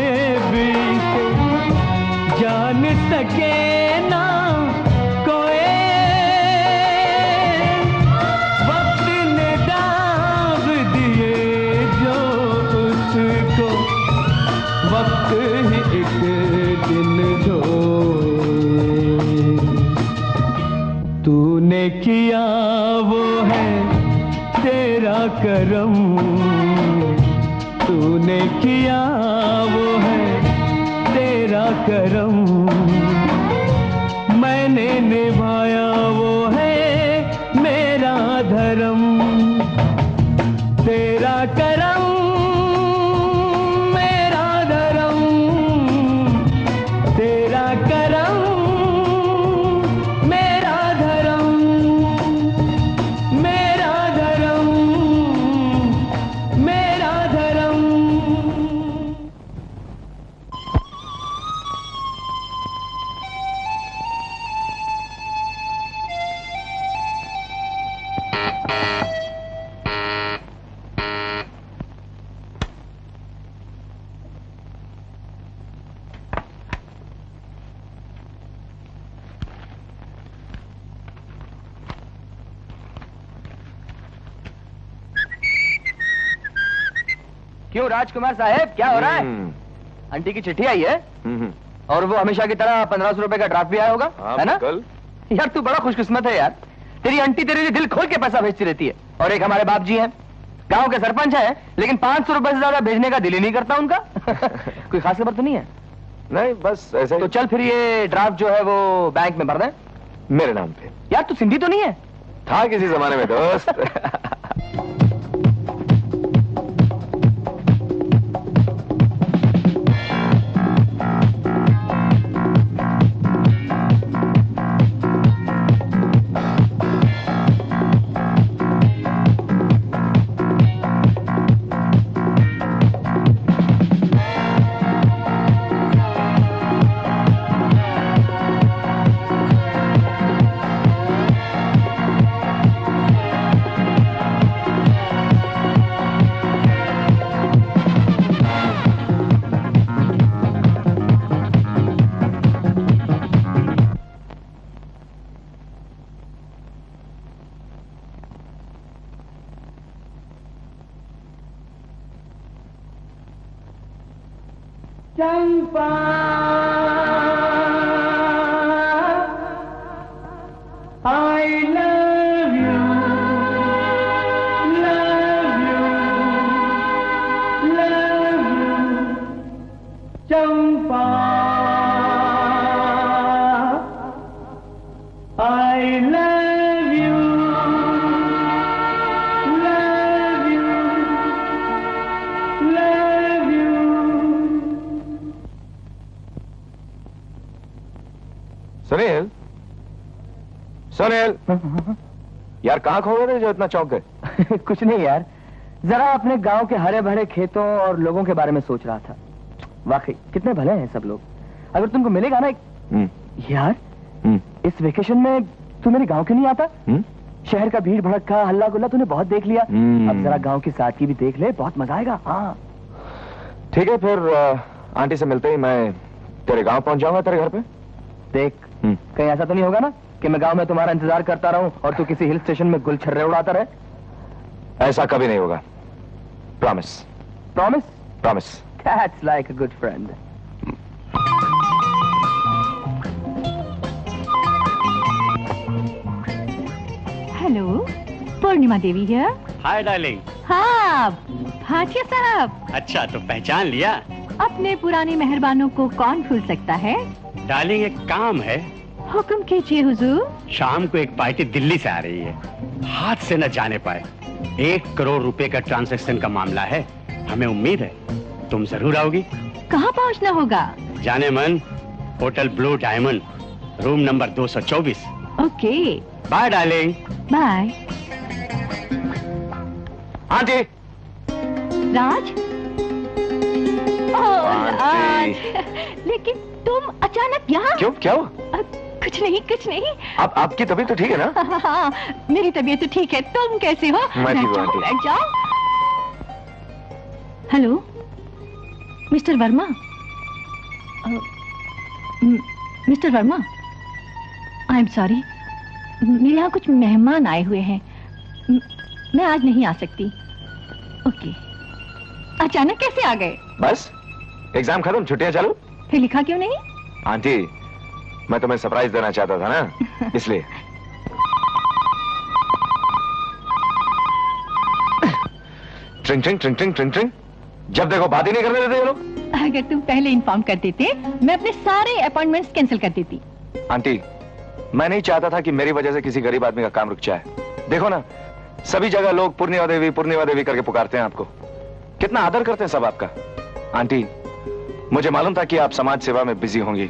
बीते जान सके ना कोई। वक्त ने दाग दिए जो उसको, वक्त ही एक दिन धोए। तूने किया वो है तेरा करम, तूने किया वो है तेरा करम, मैंने निभाया वो है मेरा धर्म। तेरा करम मेरा धर्म, तेरा करम मेरा धर्म, मेरा धर्म मेरा धर्म। क्यों राजकुमार साहब, क्या हो रहा है? आंटी की चिट्ठी आई है और वो हमेशा की तरह 1500 रुपए का ड्राफ्ट भी आया होगा, है ना? यार तू बड़ा खुशकिस्मत है यार, तेरी आंटी तेरे लिए दिल खोल के पैसा भेजती रहती है। और एक हमारे बाप जी हैं, गांव के सरपंच हैं, लेकिन 500 रुपए से ज्यादा भेजने का दिल ही नहीं करता उनका। कोई खास खबर तो नहीं है? नहीं, बस ऐसा ही। तो चल फिर ये ड्राफ्ट जो है वो बैंक में भर दें मेरे नाम पे। यार तू सिंधी तो नहीं है? था किसी जमाने में दोस्त। चंपा I love you, love you, love you, Champa I love you, love you, love you। Sunil, Sunil, यार कहाँ खो गए थे जो इतना चौंक गए? कुछ नहीं यार, जरा अपने गांव के हरे भरे खेतों और लोगों के बारे में सोच रहा था। वाकई कितने भले हैं सब लोग। अगर तुमको मिलेगा ना यार, इस वेकेशन में तू मेरे गांव क्यों नहीं आता? शहर का भीड़ भड़का हल्ला गुल्ला तूने बहुत देख लिया, अब जरा गांव की सादगी भी देख ले, बहुत मजा आएगा। हाँ ठीक है, फिर आंटी से मिलते ही मैं तेरे गांव पहुंच जाऊंगा, तेरे घर पे। देख कहीं ऐसा तो नहीं होगा ना कि मैं गांव में तुम्हारा इंतजार करता रहूं और तू किसी हिल स्टेशन में गुलछर्रे उड़ाता रहे? ऐसा कभी नहीं होगा, promise. Promise? Promise. That's like a good friend. Hello, Purnima Devi है। Hi darling. हाँ भाटिया साहब। अच्छा, तो पहचान लिया? अपने पुराने मेहरबानों को कौन भूल सकता है? डार्लिंग, एक काम है। हुक्म कीजिए हुजूर। शाम को एक पार्टी दिल्ली से आ रही है, हाथ से न जाने पाए। 1 करोड़ रुपए का ट्रांजैक्शन का मामला है। हमें उम्मीद है तुम जरूर आओगी। कहाँ पहुँचना होगा? जाने मन, hotel blue diamond, room number 224। Okay, bye darling. Bye. Aunty. Raj? Oh Raj, लेकिन तुम अचानक यहाँ? क्यों, क्या हुआ? कुछ नहीं, कुछ नहीं। आपकी तबीयत तो ठीक है ना? हाँ, मेरी तबीयत तो ठीक है। तुम कैसे हो? मैं ठीक हूँ आंटी। बैठ जाओ। Hello, mister Verma. Mister Verma, I am sorry, मेरे यहाँ कुछ मेहमान आए हुए हैं, मैं आज नहीं आ सकती। ओके। अचानक कैसे आ गए? बस एग्जाम खत्म, छुट्टियां चालू। फिर लिखा क्यों नहीं? आंटी, मैं तुम्हें सरप्राइज देना चाहता था ना, इसलिए। ट्रिंग ट्रिंग ट्रिंग ट्रिंग ट्रिंग ट्रिंग, जब देखो बात ही नहीं करने देते ये लोग। अगर तुम पहले इन्फॉर्म कर देते, मैं अपने सारे अपॉइंटमेंट्स कैंसिल कर देती। आंटी, मैं नहीं चाहता था कि मेरी वजह से किसी गरीब आदमी का काम रुक जाए। देखो ना, सभी जगह लोग पूर्णिमा देवी करके पुकारते हैं आपको। कितना आदर करते हैं सब आपका। आंटी, मुझे मालूम था कि आप समाज सेवा में बिजी होंगी,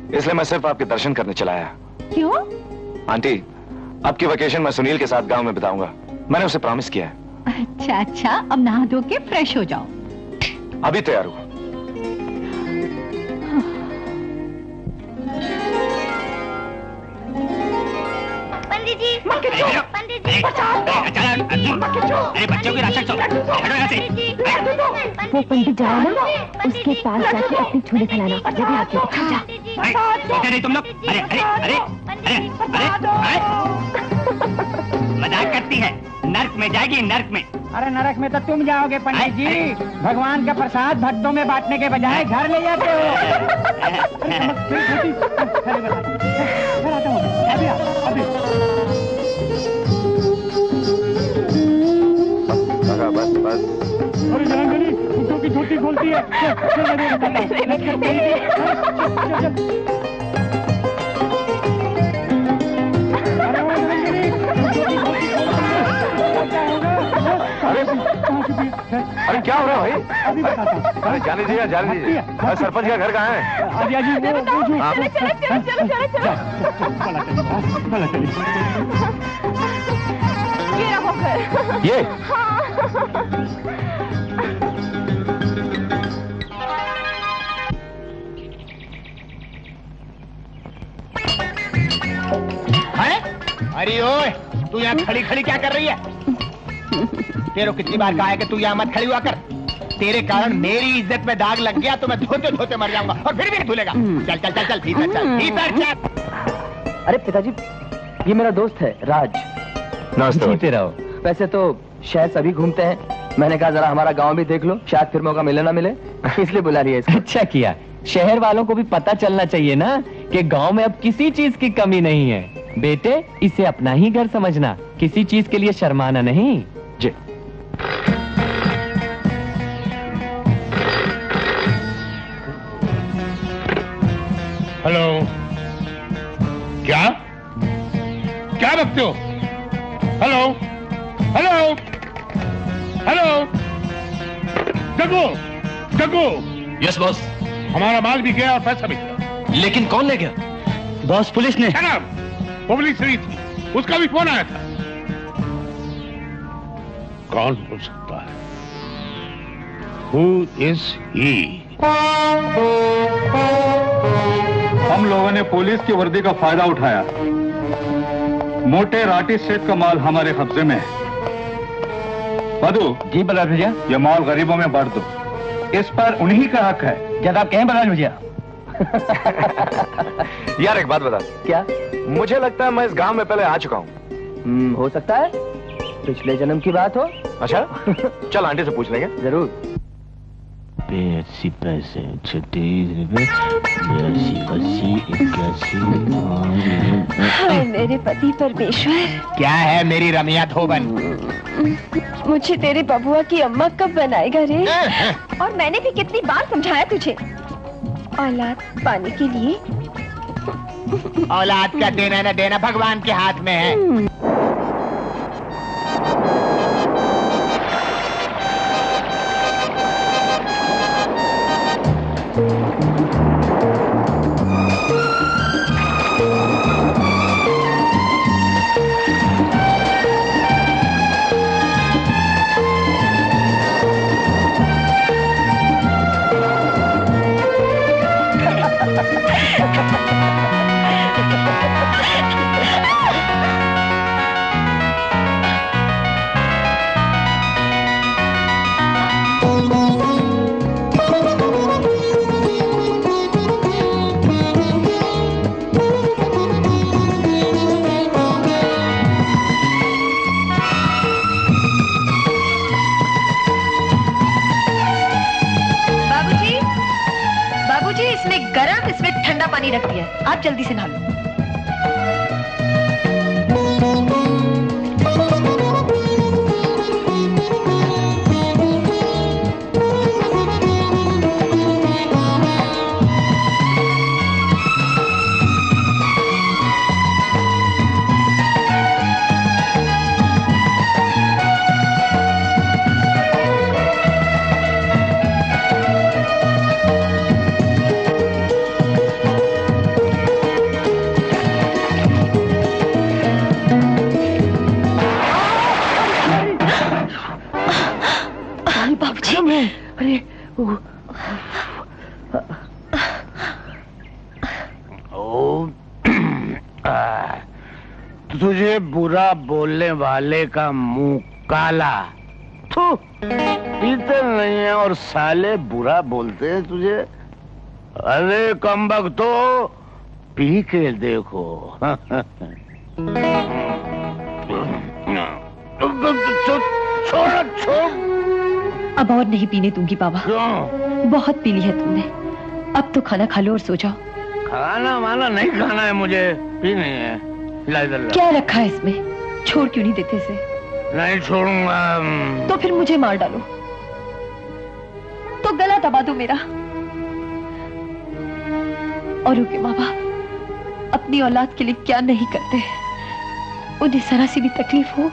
इसलिए मैं सिर्फ आपके दर्शन करने चला आया। क्यों? आंटी, अब की वेकेशन मैं सुनील के साथ गांव में बिताऊंगा, मैंने उसे प्रॉमिस किया है। अच्छा अच्छा, अब नहा धो के फ्रेश हो जाओ। अभी तैयार हूं। पंडित जी, पंडित जी, अरे बच्चों की रक्षा करो, हटो यहाँ से। वो पंडित जाए ना, उसके पास जाके अपनी झोली फैलाना। जब आके सोते नहीं तुम लोग? अरे अरे अरे अरे अरे मजाक करती है, नर्क में जाएगी, नर्क में। अरे नरक में तो तुम जाओगे पंडित जी। भगवान का प्रसाद भक्तों में बांटने के बजाय घर ले जाते हो। बस बस। अरे जान कुत्तों की छोटी खोलती है। अरे क्या हो रहा है भाई? अरे जाने दीजिए, जाने दीजिए। सरपंच का घर कहाँ है? ये अरे ओए, तू यहाँ खड़ी खड़ी क्या कर रही है? तेरे को कितनी बार कहा है कि तू यहाँ मत खड़ी हुआ कर। तेरे कारण मेरी इज्जत में दाग लग गया तो मैं धोते धोते मर जाऊंगा, और फिर भी नहीं धुलेगा। चल चल चल चल, भीतर चल, भीतर चल। अरे पिताजी, ये मेरा दोस्त है राज। नमस्ते। जीते रहो। वैसे तो शहर सभी घूमते हैं, मैंने कहा जरा हमारा गांव भी देख लो, शायद फिर मौका मिले ना मिले, इसलिए बुला लिया इसको। अच्छा किया, शहर वालों को भी पता चलना चाहिए ना कि गांव में अब किसी चीज की कमी नहीं है। बेटे, इसे अपना ही घर समझना, किसी चीज के लिए शर्माना नहीं। जी। हेलो, क्या क्या रखते हो? Hello hello hello, Jaggu Jaggu. Yes boss. हमारा माल भी गया और पैसा भी गया। लेकिन कौन ले गया? बॉस, पुलिस ने। पुलिस नहीं थी, उसका भी फोन आया था। कौन हो सकता है? Who is he? हम लोगों ने पुलिस की वर्दी का फायदा उठाया। मोटे राठी सेठ का माल हमारे कब्जे में है। मधु। जी बलराज भैया। ये माल गरीबों में बांट दो, इस पर उन्हीं का हक है। जब आप कहें बलराज भैया। यार एक बात बता। क्या? मुझे लगता है मैं इस गांव में पहले आ चुका हूँ। हो सकता है पिछले जन्म की बात हो। अच्छा, चल आंटी से पूछ लेंगे। जरूर। 80 पैसे, 36 रुपए, 82, 81, 81। हाय मेरे पति परमेश्वर। क्या है मेरी रमिया धोबन? मुझे तेरे बबुआ की अम्मा कब बनाएगा रे? और मैंने भी कितनी बार समझाया तुझे, औलाद पाने के लिए। औलाद का देना न देना भगवान के हाथ में है। ठंडा पानी रख दिया है, आप जल्दी से नहा लो। तुझे बुरा बोलने वाले का मुंह काला, थू, पीते नहीं है और साले बुरा बोलते हैं तुझे। अरे कमबख्त तो पी के देखो। छोड़। अब और नहीं पीने दूंगी बाबा। बहुत पी ली है तुमने, अब तो खाना खा लो और सो जाओ। खाना वाना नहीं खाना है मुझे, पी नहीं है। ला। क्या रखा है इसमें, छोड़ क्यों नहीं देते इसे? नहीं छोड़ूंगा। तो फिर मुझे मार डालो, तो गला दबा दो मेरा। औरों के माँ बाप अपनी औलाद के लिए क्या नहीं करते, उन्हें जरा सी भी तकलीफ हो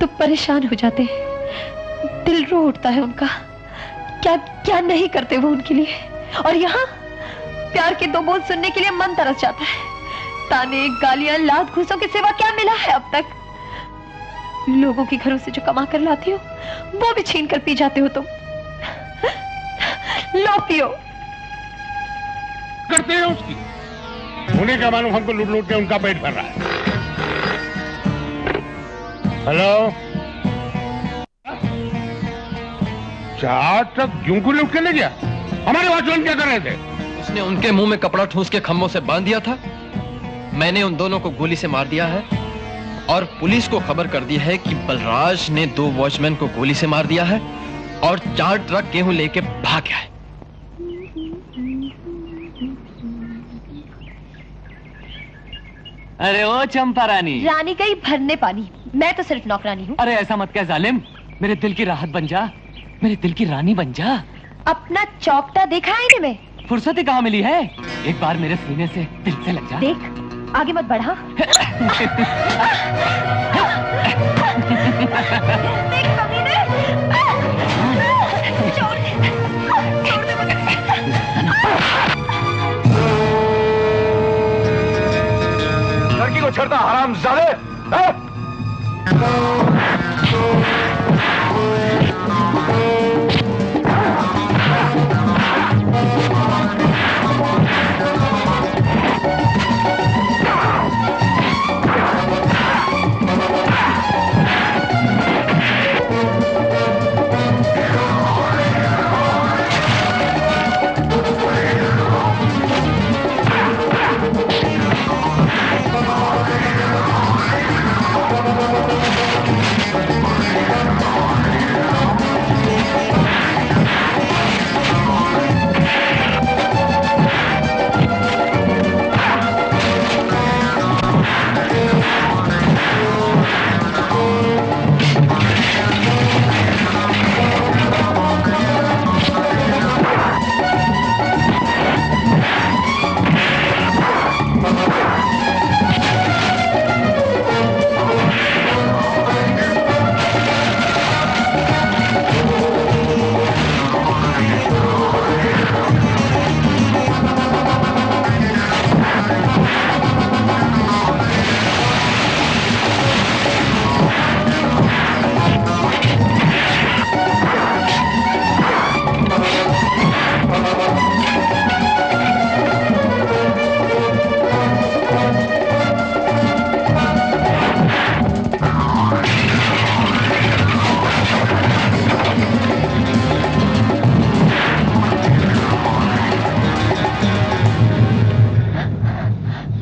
तो परेशान हो जाते हैं, दिल रो उठता है उनका। क्या क्या नहीं करते वो उनके लिए। और यहाँ प्यार के दो बोल सुनने के लिए मन तरस जाता है। ताने, गालियां, लात घूसों के सिवा क्या मिला है अब तक? लोगों के घरों से जो कमा कर लाती हो वो भी छीन कर पी जाते हो तुम। लो पियो। करते हैं उसकी होने का मालूम, हमको लूट लूट के उनका पेट भर रहा है। हेलो, 4 ट्रक यूं को लूट के ले गया। हमारे वॉचमैन क्या कर रहे थे? उसने उनके मुंह में कपड़ा ठूस के खम्भों से बांध दिया था। मैंने उन दोनों को गोली से मार दिया है और पुलिस को खबर कर दी है कि बलराज ने 2 वॉचमैन को गोली से मार दिया है और 4 ट्रक गेहूं लेके भाग गया है। अरे ओ चंपा रानी। रानी गई भरने पानी, मैं तो सिर्फ नौकरानी हूँ। अरे ऐसा मत कह जालिम, मेरे दिल की राहत बन जा, मेरे दिल की रानी बन जा। अपना चौकटा देखा आईने में? फुर्सत ही कहाँ मिली है, एक बार मेरे सीने से दिल से लग जा। देख आगे मत बढ़ा। देख कमीने। छोड़ दे लड़की को छोड़ता हरामजादे।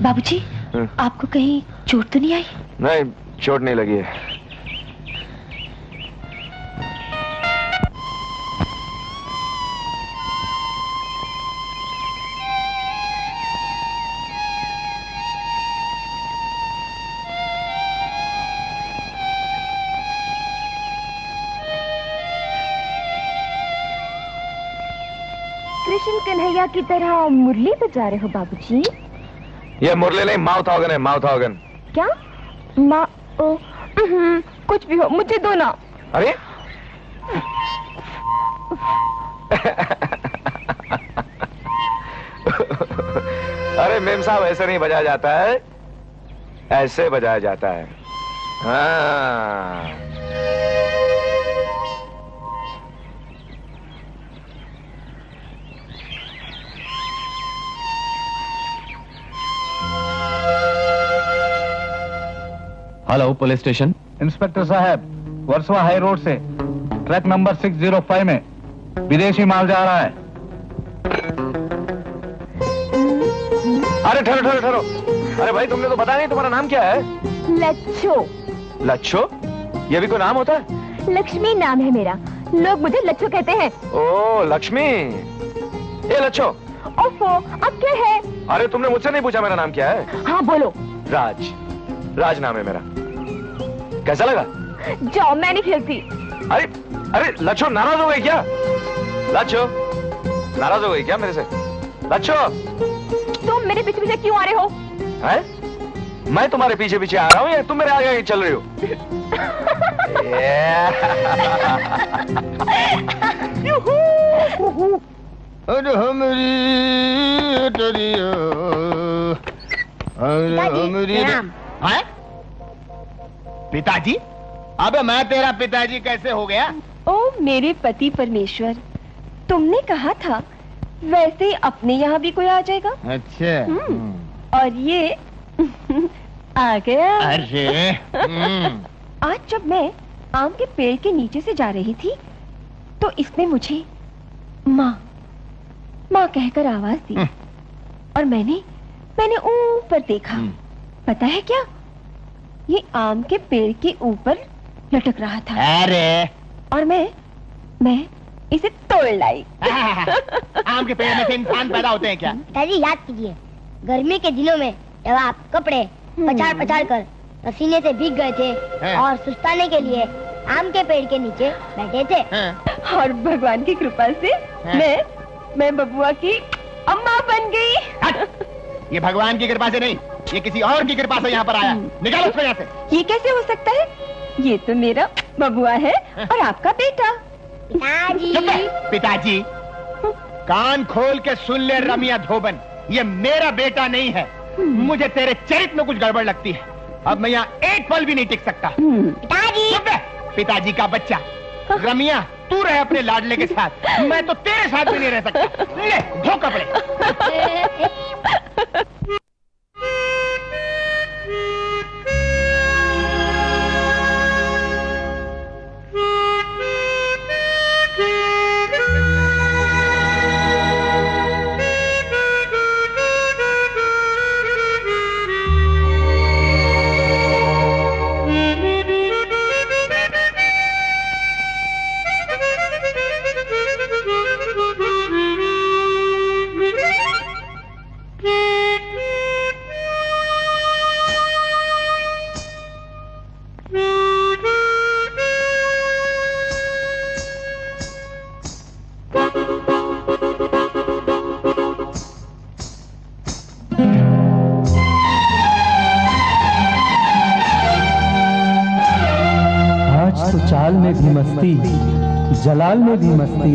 बाबूजी, आपको कहीं चोट तो नहीं आई? नहीं, चोट नहीं लगी है। कृष्ण कन्हैया की तरह मुरली बजा रहे हो बाबूजी? ये मुरली नहीं, माउथ ऑर्गन है, माउथ ऑर्गन। क्या? कुछ भी हो, मुझे दो ना। अरे अरे मेम साहब, ऐसे नहीं बजाया जाता है, ऐसे बजाया जाता है। हाँ। Hello, police station. इंस्पेक्टर साहब, वर्सोवा हाई रोड से ट्रक नंबर 605 में विदेशी माल जा रहा है। अरे ठहरो ठहरो ठहरो। अरे भाई, तुमने तो बताया नहीं तुम्हारा नाम क्या है? लच्छो। लच्छो? ये भी कोई नाम होता है? लक्ष्मी नाम है मेरा, लोग मुझे लच्छो कहते हैं। ओ लक्ष्मी। ये लच्छो। ओफो, अब क्या है? अरे तुमने मुझसे नहीं पूछा मेरा नाम क्या है? हाँ बोलो। राज। राज नाम है मेरा। कैसा लगा? जाओ, मैं नहीं खेलती। अरे अरे लच्छो, नाराज हो गई क्या? लच्छो, नाराज हो गई क्या मेरे से? लच्छो, तुम मेरे पीछे पीछे क्यों आ रहे हो? हैं? मैं तुम्हारे पीछे पीछे आ रहा हूँ या तुम मेरे आगे आगे चल रही हो? अरे हमारी पिताजी? अबे मैं तेरा पिताजी कैसे हो गया? ओ मेरे पति परमेश्वर, तुमने कहा था वैसे ही अपने यहाँ भी कोई आ जाएगा। अच्छा। और ये आ गया। अरे आज जब मैं आम के पेड़ के नीचे से जा रही थी तो इसने मुझे माँ माँ कहकर आवाज दी और मैंने ऊपर देखा। पता है क्या? ये आम के पेड़ के ऊपर लटक रहा था। अरे और मैं इसे तोड़ लाई। आम के पेड़ में से इंसान पैदा होते हैं क्या? पिताजी याद कीजिए, गर्मी के दिनों में जब आप कपड़े पछाड़ पछाड़ कर पसीने से भीग गए थे और सुस्ताने के लिए आम के पेड़ के नीचे बैठे थे। और भगवान की कृपा से मैं बबुआ की अम्मा बन गई। ये भगवान की कृपा से नहीं, ये किसी और की कृपा से यहाँ पर आया। निकालो उसको यहाँ से। ये कैसे हो सकता है? ये तो मेरा बबुआ है और आपका बेटा। पिताजी, पिताजी कान खोल के सुन ले रमिया धोबन, ये मेरा बेटा नहीं है। मुझे तेरे चरित्र में कुछ गड़बड़ लगती है। अब मैं यहाँ एक पल भी नहीं टिक सकता। पिताजी, पिताजी का बच्चा। रमिया, तू रहे अपने लाडले के साथ, मैं तो तेरे साथ भी नहीं रह सकता। ले धो कपड़े। चाल में भी मस्ती, जलाल में भी मस्ती,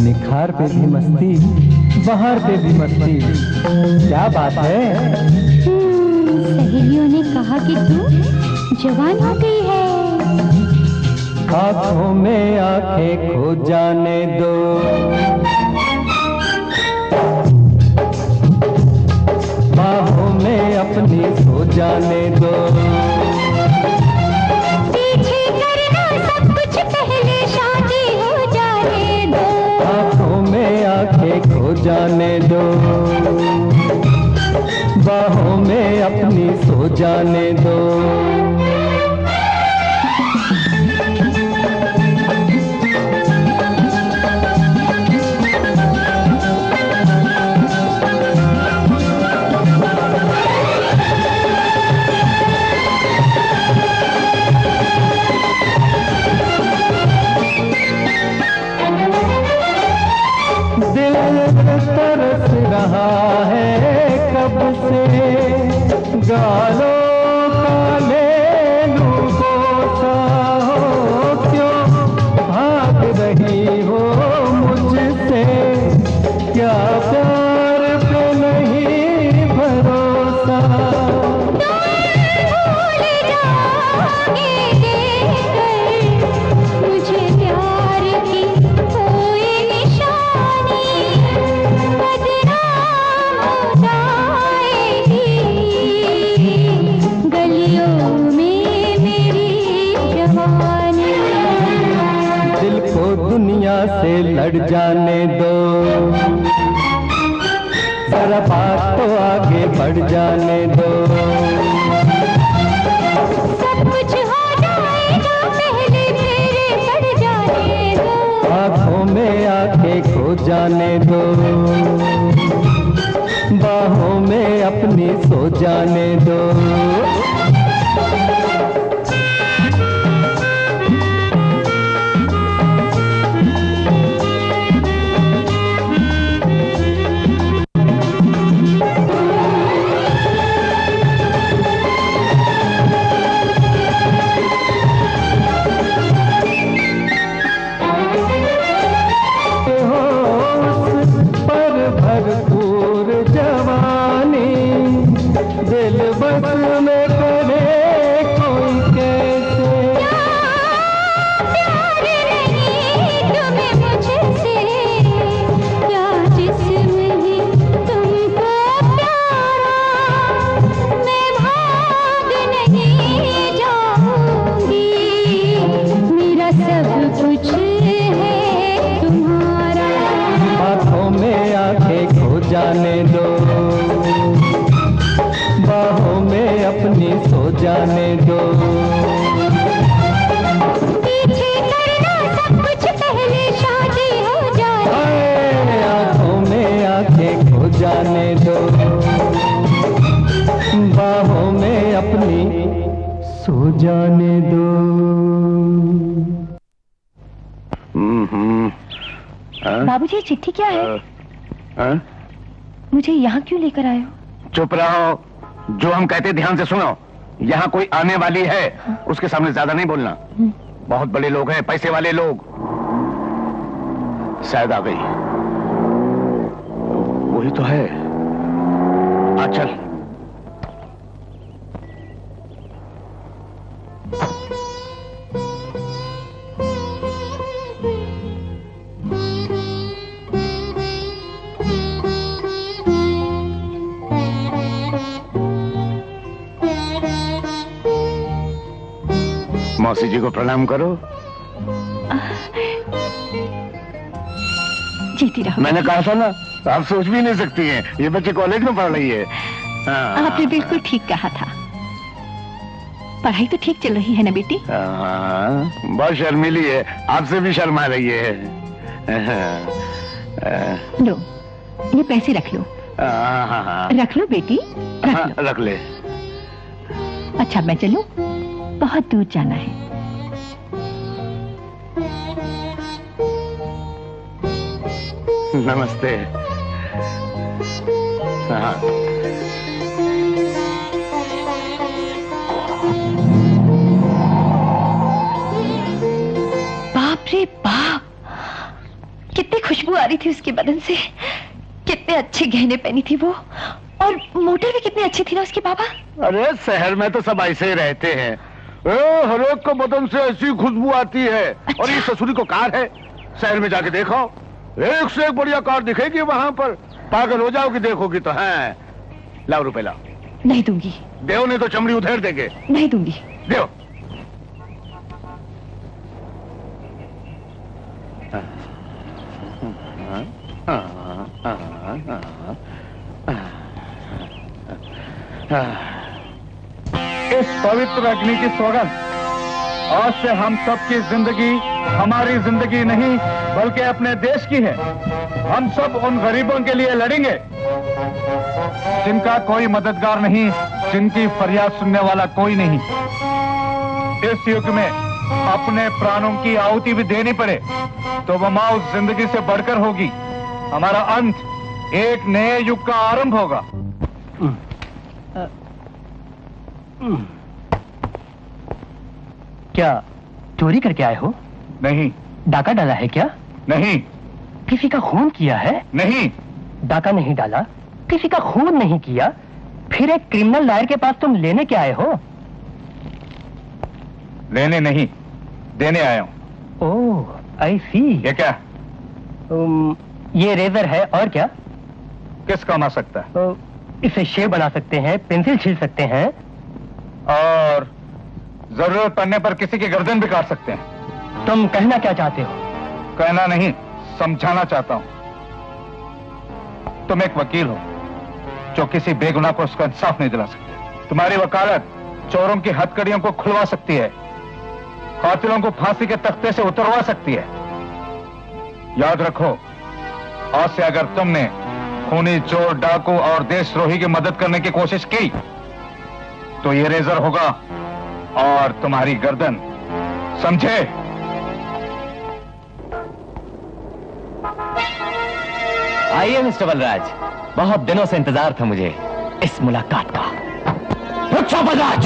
निखार पे भी मस्ती, बहार पे भी मस्ती। क्या बात है? सहेलियों ने कहा कि तू जवान हो गई है। आंखों में आंखें खो जाने दो, बाहों में अपनी सो जाने दो। खो जाने दो, बाहों में अपनी सो जाने दो। दिल दुनिया से लड़ जाने दो, जरा बात तो आगे बढ़ जाने दो। सब कुछ हो जाएगा, पहले तेरे पड़ जाने दो। आंखों में आंखें खो जाने दो, बाहों में अपनी सो जाने दो। जाने दो, बाहों में अपनी सो जाने दो। पीछे करना सब कुछ, पहले शादी हो जाए। आंखों में आंखें खो जाने दो, बाहों में अपनी सो जाने दो। बाबूजी, चिट्ठी क्या है? मुझे यहाँ क्यों लेकर आए हो? चुप रहो, जो हम कहते ध्यान से सुनो। यहाँ कोई आने वाली है, उसके सामने ज्यादा नहीं बोलना। बहुत बड़े लोग हैं, पैसे वाले लोग। शायद आ गई, वही तो है। आ चल। मौसी जी को प्रणाम करो। जीती रहो। मैंने कहा था ना, आप सोच भी नहीं सकती हैं, ये बच्ची कॉलेज में पढ़ रही है। आपने बिल्कुल ठीक कहा था। पढ़ाई तो ठीक चल रही है ना बेटी? बहुत शर्मीली है, आपसे भी शर्मा रही है। लो, ये पैसे रख लो। रख लो बेटी, रख ले। अच्छा, मैं चलूं? बहुत दूर जाना है। नमस्ते। हाँ। बाप रे बाप, कितनी खुशबू आ रही थी उसके बदन से। कितने अच्छे गहने पहनी थी वो, और मोटर भी कितनी अच्छी थी ना उसके बाबा। अरे शहर में तो सब ऐसे ही रहते हैं। हर एक को बदन से ऐसी खुशबू आती है। अच्छा। और ये ससुरी को कार है, शहर में जाके देखो, एक से एक बढ़िया कार दिखेगी वहां पर। पागल हो जाओगी देखोगी तो। है, लाओ रुपए लाओ। नहीं दूंगी। देव नहीं तो चमड़ी उधेड़ देंगे। नहीं दूंगी। देव। इस पवित्र अग्नि की सौगंध, आज से हम सबकी जिंदगी हमारी जिंदगी नहीं बल्कि अपने देश की है। हम सब उन गरीबों के लिए लड़ेंगे जिनका कोई मददगार नहीं, जिनकी फरियाद सुनने वाला कोई नहीं। इस युग में अपने प्राणों की आहुति भी देनी पड़े तो वो मौत जिंदगी से बढ़कर होगी। हमारा अंत एक नए युग का आरंभ होगा। क्या चोरी करके आए हो? नहीं। डाका डाला है क्या? नहीं। किसी का खून किया है? नहीं। डाका नहीं डाला, किसी का खून नहीं किया, फिर एक क्रिमिनल लॉयर के पास तुम लेने क्या आए हो? लेने नहीं, देने आया हूं। ओह, आई सी। ये क्या? ये रेजर है, और क्या? किस काम आ सकता है? इसे शेव बना सकते हैं, पेंसिल छील सकते हैं, और जरूरत पड़ने पर किसी की गर्दन भी काट सकते हैं। तुम कहना क्या चाहते हो? कहना नहीं, समझाना चाहता हूं। तुम एक वकील हो जो किसी बेगुनाह को उसका इंसाफ नहीं दिला सकते। तुम्हारी वकालत चोरों की हथकड़ियों को खुलवा सकती है, कातिलों को फांसी के तख्ते से उतरवा सकती है। याद रखो, आज से अगर तुमने खूनी, चोर, डाकू और देशद्रोही की मदद करने की कोशिश की तो ये रेजर होगा और तुम्हारी गर्दन, समझे? आइए मिस्टर बलराज, बहुत दिनों से इंतजार था मुझे इस मुलाकात का। रुको बलराज!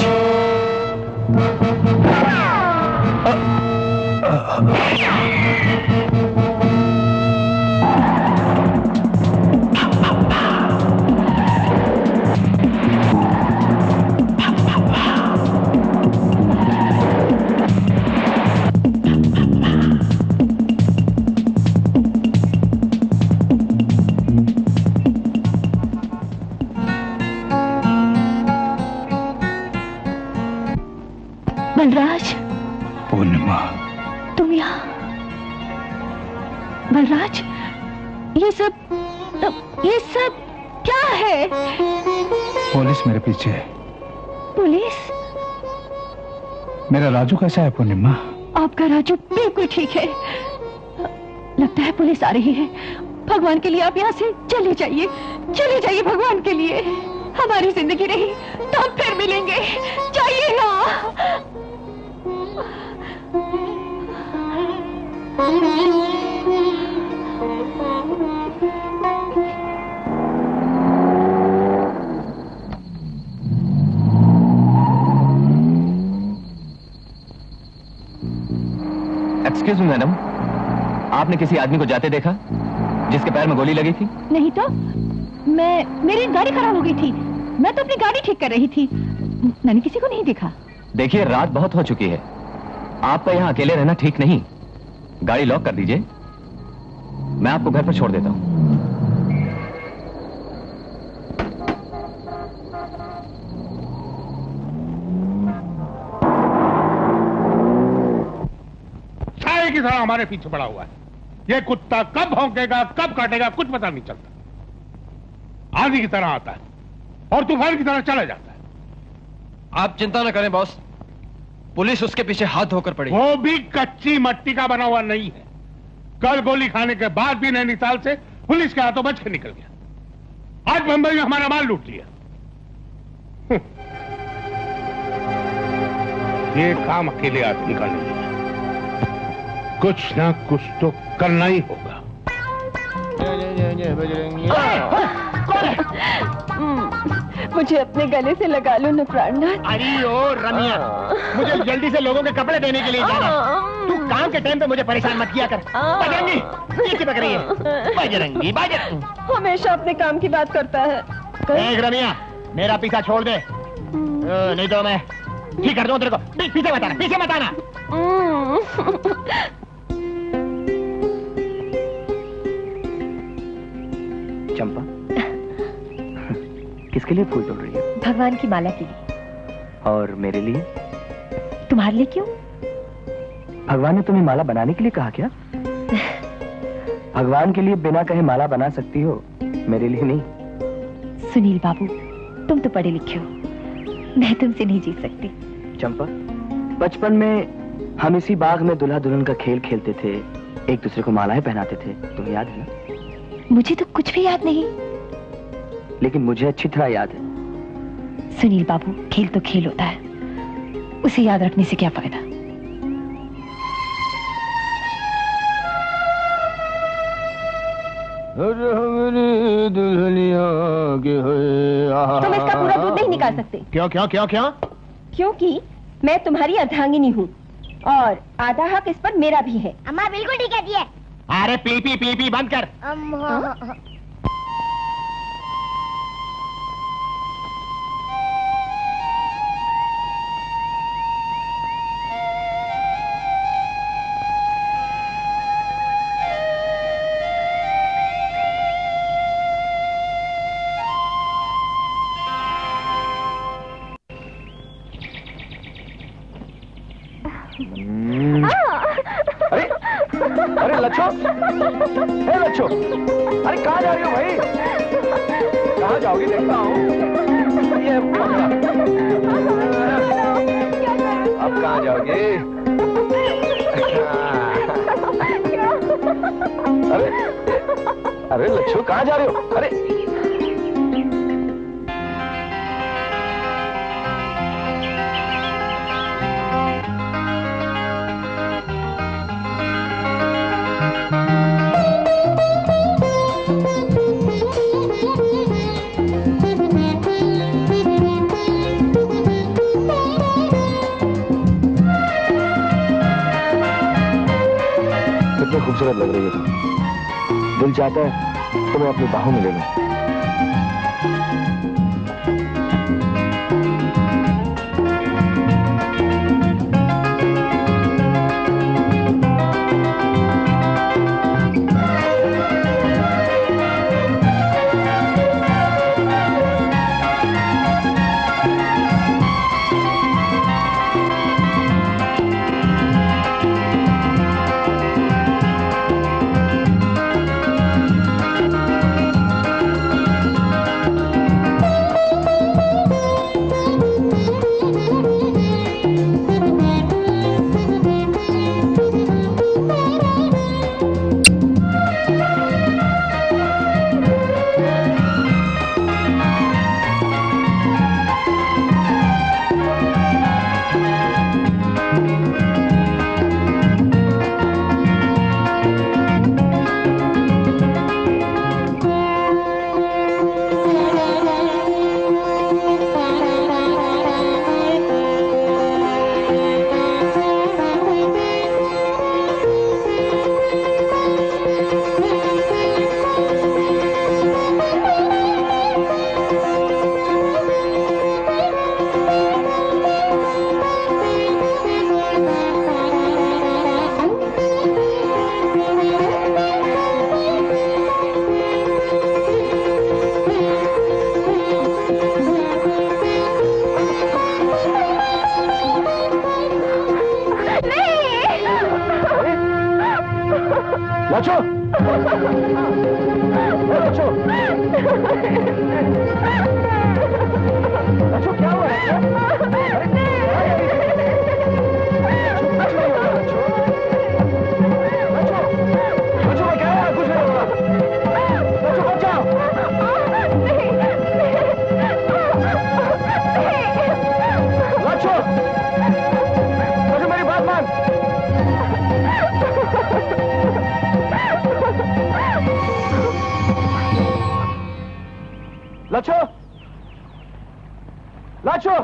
बलराज, पूर्णिमा, तुम यहाँ? बलराज, ये सब क्या है? पुलिस मेरे पीछे है। पुलिस? मेरा राजू कैसा है पूर्णिमा? आपका राजू बिल्कुल ठीक है। लगता है पुलिस आ रही है। भगवान के लिए आप यहाँ से चले जाइए भगवान के लिए। हमारी जिंदगी रही तो हम फिर मिलेंगे। जाइए ना। एक्सक्यूज मी मैडम, आपने किसी आदमी को जाते देखा जिसके पैर में गोली लगी थी? नहीं तो मेरी गाड़ी खराब हो गई थी। मैं तो अपनी गाड़ी ठीक कर रही थी। मैंने किसी को नहीं देखा। देखिए, रात बहुत हो चुकी है, आपका यहाँ अकेले रहना ठीक नहीं। गाड़ी लॉक कर दीजिए, मैं आपको घर पर छोड़ देता हूँ। साए की तरह हमारे पीछे पड़ा हुआ है। ये कुत्ता कब भौंकेगा, कब काटेगा, कुछ पता नहीं चलता। आंधी की तरह आता है और तूफान की तरह चला जाता है। आप चिंता न करें बॉस, पुलिस उसके पीछे हाथ धोकर पड़ी। वो भी कच्ची मट्टी का बना हुआ नहीं है। कल गोली खाने के बाद भी नैनीताल से पुलिस के हाथों बच के निकल गया। आज मुंबई में हमारा माल लूट लिया। ये काम अकेले आदमी का नहीं है, कुछ ना कुछ तो करना ही होगा। मुझे अपने गले से लगा लो न प्राणनाथ। अरे ओ रमिया, मुझे जल्दी से लोगों के कपड़े देने के लिए जाना। तू काम के टाइम पे मुझे परेशान मत किया कर। बजरंगी, ये चिपक रही है। बजरंगी, हमेशा अपने काम की बात करता है। देख रमिया, मेरा पीछा छोड़ दे, नहीं तो मैं ठीक कर दूं तेरे को। पीछे मत आना, पीछे मत आना। चंपा, किसके लिए फूल तोड़ रही है? भगवान की माला के लिए। और मेरे लिए? तुम्हारे लिए क्यों? भगवान ने तुम्हें माला बनाने के लिए कहा क्या? भगवान के लिए बिना कहे माला बना सकती हो, मेरे लिए नहीं। सुनील बाबू, तुम तो पढ़े लिखे हो, मैं तुमसे नहीं जीत सकती। चंपा, बचपन में हम इसी बाग में दुल्हा दुल्हन का खेल खेलते थे, एक दूसरे को मालाएं पहनाते थे, तुम्हें याद है ना? मुझे तो कुछ भी याद नहीं। लेकिन मुझे अच्छी तरह याद है। सुनील बाबू, खेल तो खेल होता है, उसे याद रखने से क्या फायदा? दुल्हनिया के तुम इसका पूरा दूध नहीं निकाल सकते। क्यों क्यों क्यों क्यों? क्योंकि मैं तुम्हारी अर्धांगिनी हूँ और आधा हक इस पर मेरा भी है। अम्मा बिल्कुल ठीक कहती है। अरे पी बंद कर। लच्छो, हे लच्छो, अरे कहाँ जा रही हो भाई? कहाँ जाओगी देखता हूँ। ये पकड़ा। अब कहाँ जाओगी? अरे अरे लच्छो कहाँ जा रहे हो? अरे खूबसूरत लग रही है तुम। दिल चाहता है तो मैं अपनी बाहों में ले लूं। लाचो, लाचो,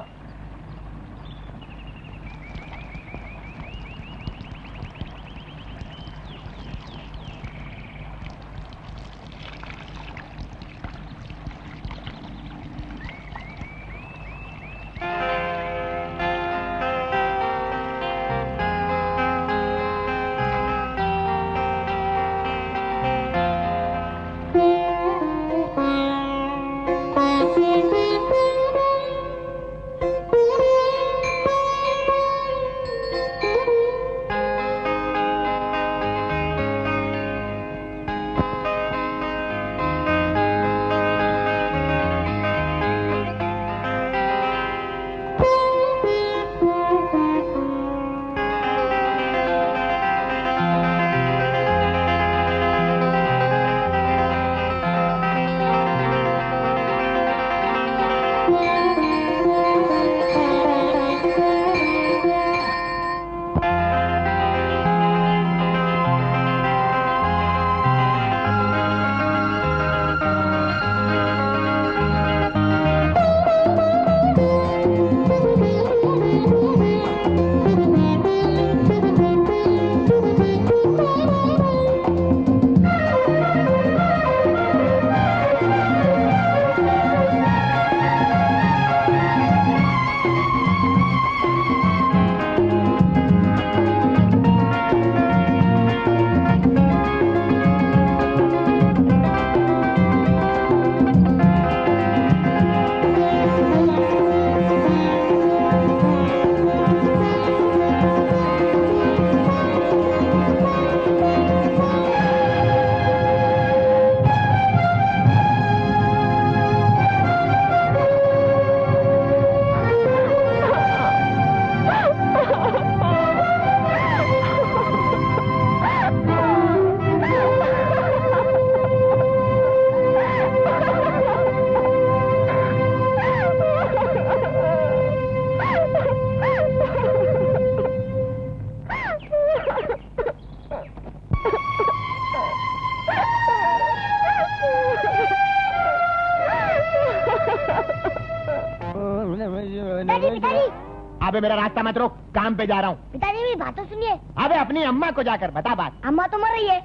अबे मेरा रास्ता मत रोक, काम पे जा रहा हूँ। पिताजी मेरी बात तो सुनिए। अबे अपनी अम्मा को जाकर बता बात। अम्मा तो मर रही है।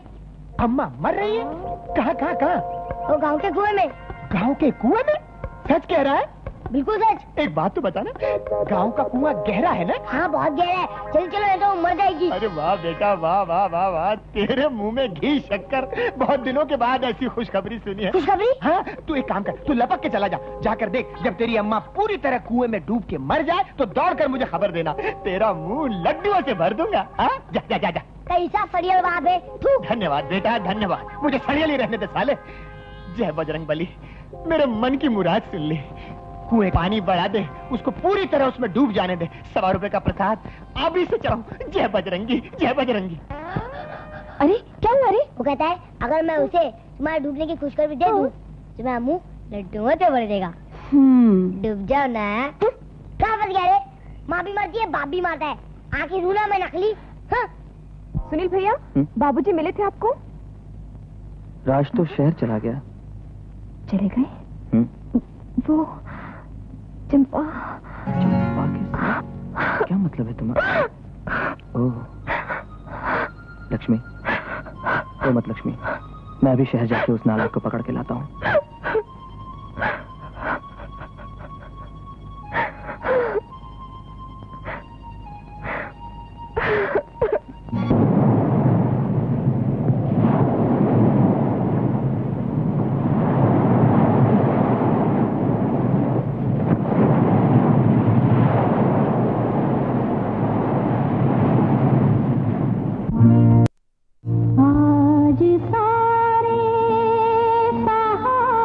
अम्मा मर रही है? कहाँ कहाँ कहाँ? वो गांव के कुएं में। गांव के कुएं में? सच कह रहा है? बिल्कुल सच। एक बात तो बता ना, गांव का कुआं गहरा है ना? हाँ बहुत गहरा है, चल चलो नहीं तो वो मर जाएगी। अरे वाह बेटा वाह वाह वाह वाह, तेरे मुंह में घी शक्कर, बहुत दिनों के बाद ऐसी खुशखबरी सुनी है। खुशखबरी? हाँ, तू एक काम कर, तू लपक के चला जा, जाकर देख, जब तेरी अम्मा पूरी तरह कुएं में डूब के मर जाए तो दौड़ कर मुझे खबर देना, तेरा मुंह लड्डुओं से भर दूंगा। हाँ जा जा जा जा। कैसा सड़ियल बाप है। धन्यवाद बेटा धन्यवाद, मुझे सड़ियल ही रहने दे साले। जय बजरंग बली, मेरे मन की मुराद सुन ली, कुएं पानी बढ़ा दे, उसको पूरी तरह उसमें डूब जाने दे, 100 रुपए का प्रसाद अभी से चढ़ाऊं। जय बजरंगी जय बजरंगी। अरे क्या हुआ? अरे वो कहता है अगर मैं उसे तुम्हारे डूबने की खुशखबरी दे दूं तो मेरा मुंह लड्डुओं से भर देगा। डूब जाओ ना। कहाँ फंस गया रे? माँ भी मरती है बाप भी मारता है, आखिर रूना में नकली। हाँ? सुनील भैया, बाबूजी मिले थे आपको? राज तो शहर चला गया। चले गए? वो चंपा के क्या मतलब है तुम्हारा? ओह लक्ष्मी, ओ मत लक्ष्मी, मैं अभी शहर जाके उस नालायक को पकड़ के लाता हूँ। आज सारे सहारे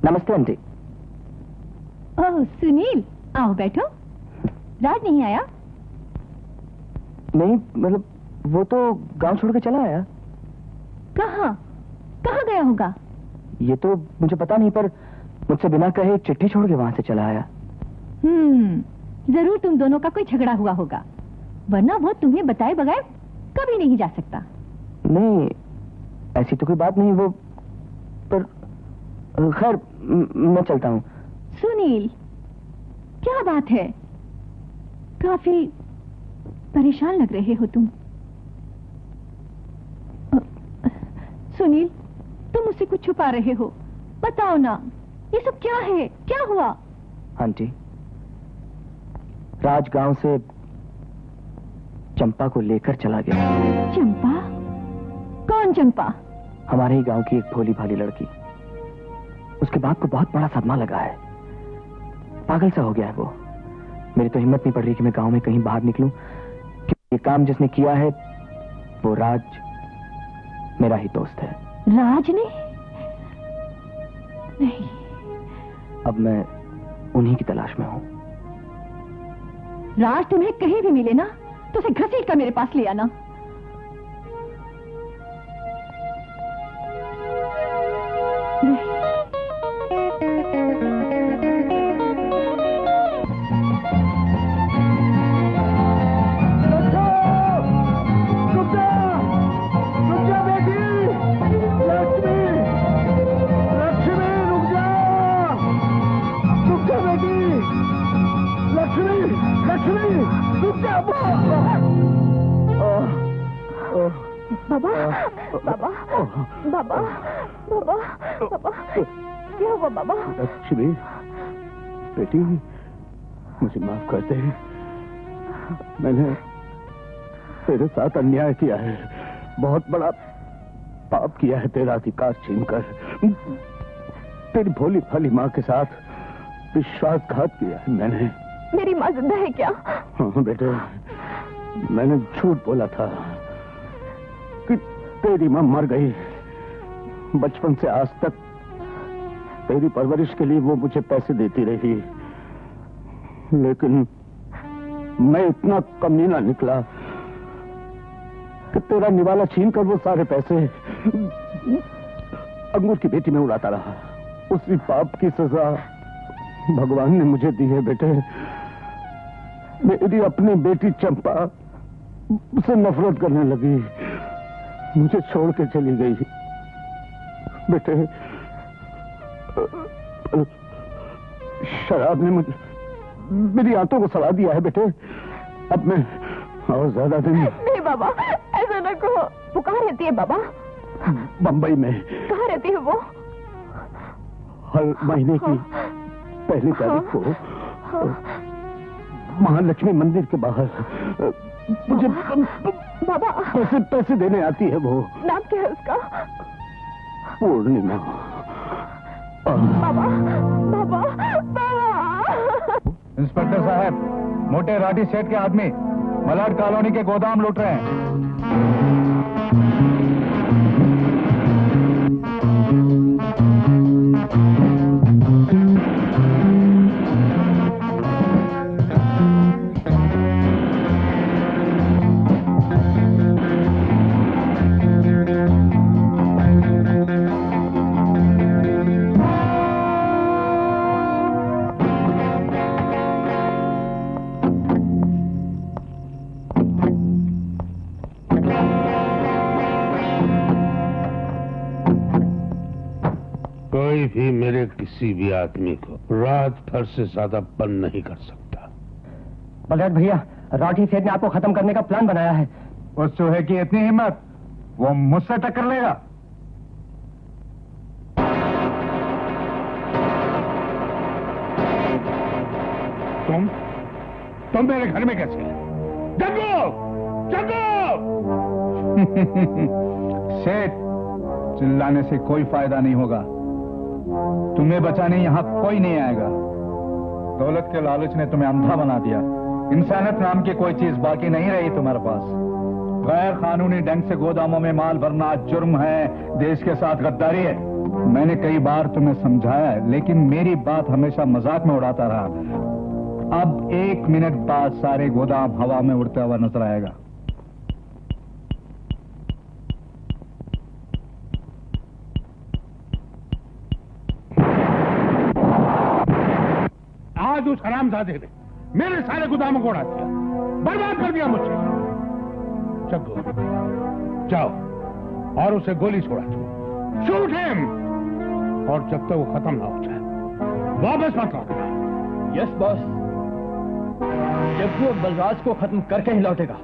नमस्ते आंटी। ओह सुनील, आओ बैठो। राज नहीं आया? नहीं, मतलब वो तो गांव छोड़ के चला आया। कहाँ कहाँ गया होगा? ये तो मुझे पता नहीं, पर मुझसे बिना कहे एक चिट्ठी छोड़ के वहां से चला आया। जरूर तुम दोनों का कोई झगड़ा हुआ होगा, वरना वो तुम्हें बताए बगैर कभी नहीं जा सकता। नहीं, ऐसी तो कोई बात नहीं। वो पर खैर मैं चलता हूँ। सुनील, क्या बात है? काफी परेशान लग रहे हो तुम। सुनील, तुम मुझसे कुछ छुपा रहे हो, बताओ ना, ये सब क्या है? क्या हुआ? आंटी, राज गांव से चंपा को लेकर चला गया। चंपा? कौन चंपा? हमारे ही गांव की एक भोली भाली लड़की। उसके बाप को बहुत बड़ा सदमा लगा है, पागल सा हो गया है वो। मेरी तो हिम्मत नहीं पड़ रही कि मैं गांव में कहीं बाहर निकलूं, कि ये काम जिसने किया है वो राज मेरा ही दोस्त है। राज ने? नहीं। अब मैं उन्हीं की तलाश में हूं। राज तुम्हें कहीं भी मिले ना तो उसे घसीट कर मेरे पास ले आना। बाबा, बाबा, बाबा, बाबा, बाबा, क्या हुआ बाबा? लक्ष्मी, बेटी, मुझे माफ कर दे। मैंने तेरे साथ अन्याय किया है, बहुत बड़ा पाप किया है, तेरा अधिकार छीनकर तेरी भोली भाली माँ के साथ विश्वासघात किया है मैंने। मेरी माँ जिंदा है क्या? हाँ बेटे, मैंने झूठ बोला था कि तेरी माँ मर गई। बचपन से आज तक तेरी परवरिश के लिए वो मुझे पैसे देती रही, लेकिन मैं इतना कमीना निकला कि तेरा निवाला छीनकर वो सारे पैसे अंगूर की बेटी में उड़ाता रहा। उसी पाप की सजा भगवान ने मुझे दी है बेटे। मेरी अपनी बेटी चंपा उसे नफरत करने लगी, मुझे छोड़ के चली गई। बेटे, शराब ने मेरी आंतों को सड़ा दिया है बेटे। अब मैं और ज्यादा दिन नहीं बाबा, ऐसा न कहो। वो कहाँ रहती है बाबा? बंबई में। कहाँ रहती है वो? हर महीने की पहली तारीख को महालक्ष्मी मंदिर के बाहर मुझे बाबा पैसे देने आती है वो। नाम क्या है उसका? पूर्णिमा। बाबा, बाबा, बाबा। इंस्पेक्टर साहब, मोटे राठी सेठ के आदमी मलाड कॉलोनी के गोदाम लूट रहे हैं। कोई भी मेरे किसी भी आदमी को रात भर से ज्यादा बंद नहीं कर सकता। बलराज भैया, राठी सेठ ने आपको खत्म करने का प्लान बनाया है। उस चूहे की इतनी हिम्मत, वो मुझसे टक्कर लेगा? तुम मेरे घर में कैसे? जग्गू! जग्गू! सेठ, चिल्लाने से कोई फायदा नहीं होगा। तुम्हें बचाने यहां कोई नहीं आएगा। दौलत के लालच ने तुम्हें अंधा बना दिया। इंसानियत नाम की कोई चीज बाकी नहीं रही तुम्हारे पास। गैर कानूनी ढंग से गोदामों में माल भरना जुर्म है, देश के साथ गद्दारी है। मैंने कई बार तुम्हें समझाया है, लेकिन मेरी बात हमेशा मजाक में उड़ाता रहा। अब 1 मिनट बाद सारे गोदाम हवा में उड़ता हुआ नजर आएगा। आज उस हरामजादे ने मेरे सारे गोदामों को उड़ा दिया, बर्बाद कर दिया मुझे। जग्गू, जाओ और उसे गोली छोड़ा दो। Shoot him. और जब तक वो खत्म ना हो जाए वापस मत लौटना। Yes boss. जग्गू बलराज को खत्म करके ही लौटेगा।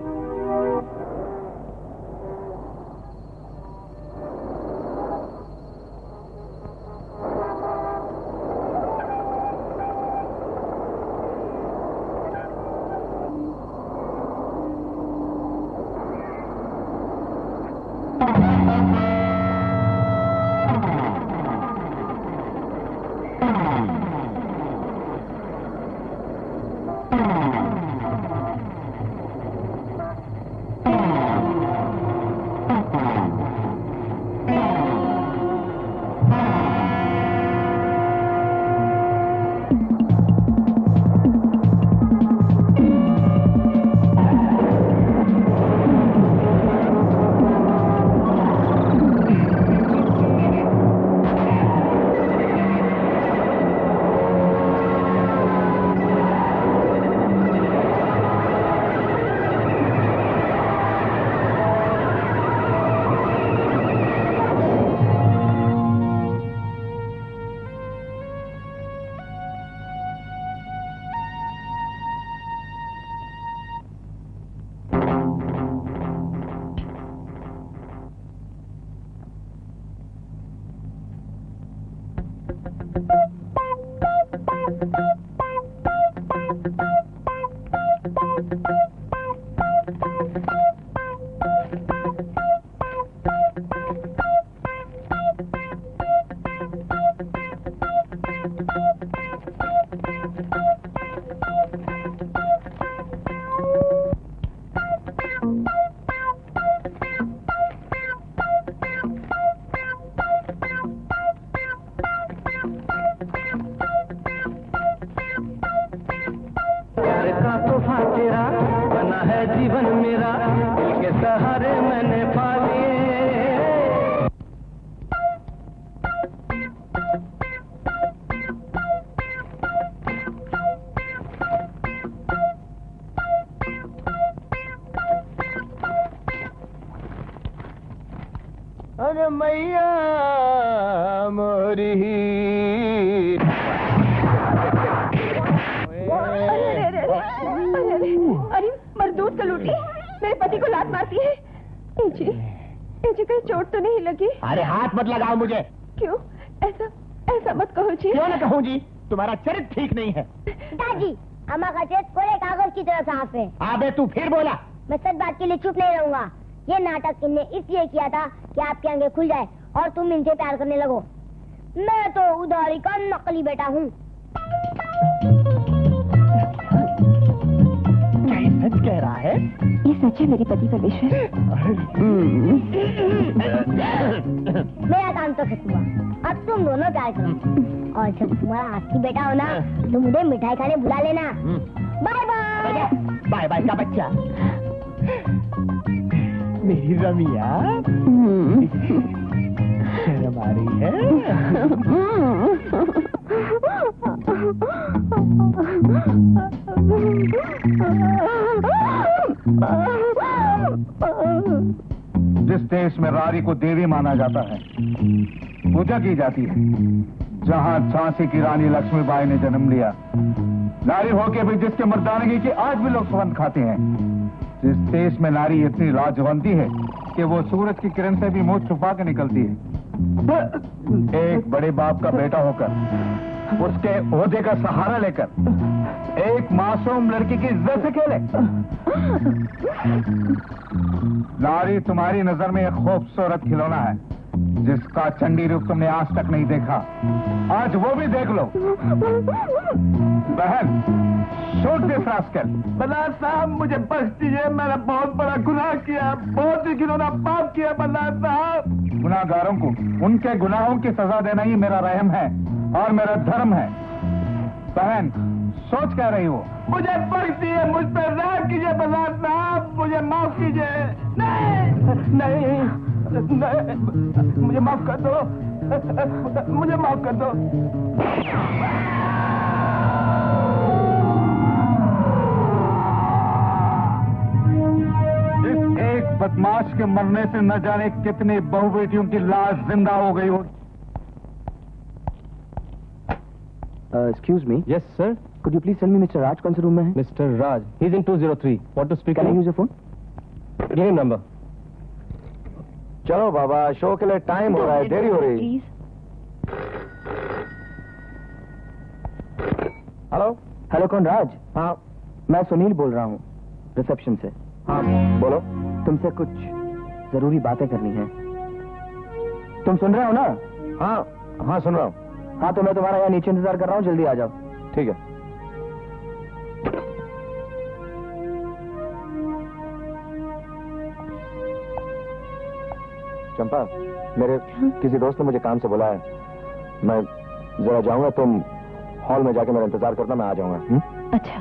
अरे मैया मोरी अरे मरदूत का लूटी मेरे पति को लात मारती है। एजी कहीं चोट तो नहीं लगी? अरे हाथ मत लगाओ मुझे। क्यों? ऐसा मत कहो जी। क्यों ना कहूँ जी? तुम्हारा चरित्र ठीक नहीं है। दादी, अम्मा का चरित्र कोरे कागज की तरह साफ है। अबे तू फिर बोला। मैं सच बात के लिए चुप नहीं रहूंगा। ये नाटक इनने इसलिए किया था कि आपकी आंखें खुल जाए और तुम इनसे प्यार करने लगो। मैं तो उधारी का नकली बेटा हूँ। सच कह रहा है? ये सच है मेरे पति का विश्वास। मेरा काम तो खत्म हुआ, अब तुम दोनों प्यार करो और जब तुम्हारा असली बेटा हो ना तो मुझे मिठाई खाने बुला लेना। Bye bye. बाय बाय का बच्चा। मेरी रमिया शर्म आ रही है? जिस देश में रारी को देवी माना जाता है, पूजा की जाती है, जहां झांसी की रानी लक्ष्मीबाई ने जन्म लिया। नारी होके भी जिसके मर्दानगी की आज भी लोग सुगंध खाते हैं। जिस देश में नारी इतनी लाजवंती है कि वो सूरज की किरण से भी मुंह छुपा के निकलती है। एक बड़े बाप का बेटा होकर, उसके ओहदे का सहारा लेकर एक मासूम लड़की की इज्जत से खेले। नारी तुम्हारी नजर में एक खूबसूरत खिलौना है, जिसका चंडी रूप तुमने आज तक नहीं देखा। आज वो भी देख लो। बहन, शूट दिस रास्कल। बल्ला साहब मुझे बख्श दीजिए, मैंने बहुत बड़ा गुनाह किया, बहुत ही घिनौना पाप किया बल्ला साहब। गुनाहगारों को उनके गुनाहों की सजा देना ही मेरा रहम है और मेरा धर्म है। बहन, सोच कह रही हो? मुझे बख्श दीजिए, मुझ पर रहम कीजिए बल्ला साहब, मुझे माफ कीजिए। नहीं नहीं नहीं, मुझे माफ कर दो, मुझे माफ कर दो। इस एक बदमाश के मरने से न जाने कितने बहू बेटियों की लाश जिंदा हो गई हो। Excuse me. Yes, sir. Could you please tell me Mr. Raj कौन से रूम में है? Mr. Raj. He's in 203. Want to speak? Can I use your phone? Give him number. चलो बाबा, शो के लिए टाइम हो रहा है, देरी हो रही। हेलो। हेलो, कौन? राज? हाँ, मैं सुनील बोल रहा हूँ, रिसेप्शन से। हाँ बोलो। तुमसे कुछ जरूरी बातें करनी है। तुम सुन रहे हो ना? हाँ हाँ सुन रहा हूँ। हाँ तो मैं तुम्हारा यहाँ नीचे इंतजार कर रहा हूँ, जल्दी आ जाओ। ठीक है। चंपा, मेरे किसी दोस्त ने मुझे काम से बुलाया है, मैं जरा जाऊंगा, तुम हॉल में जाके मेरा इंतजार करना, मैं आ जाऊंगा। अच्छा।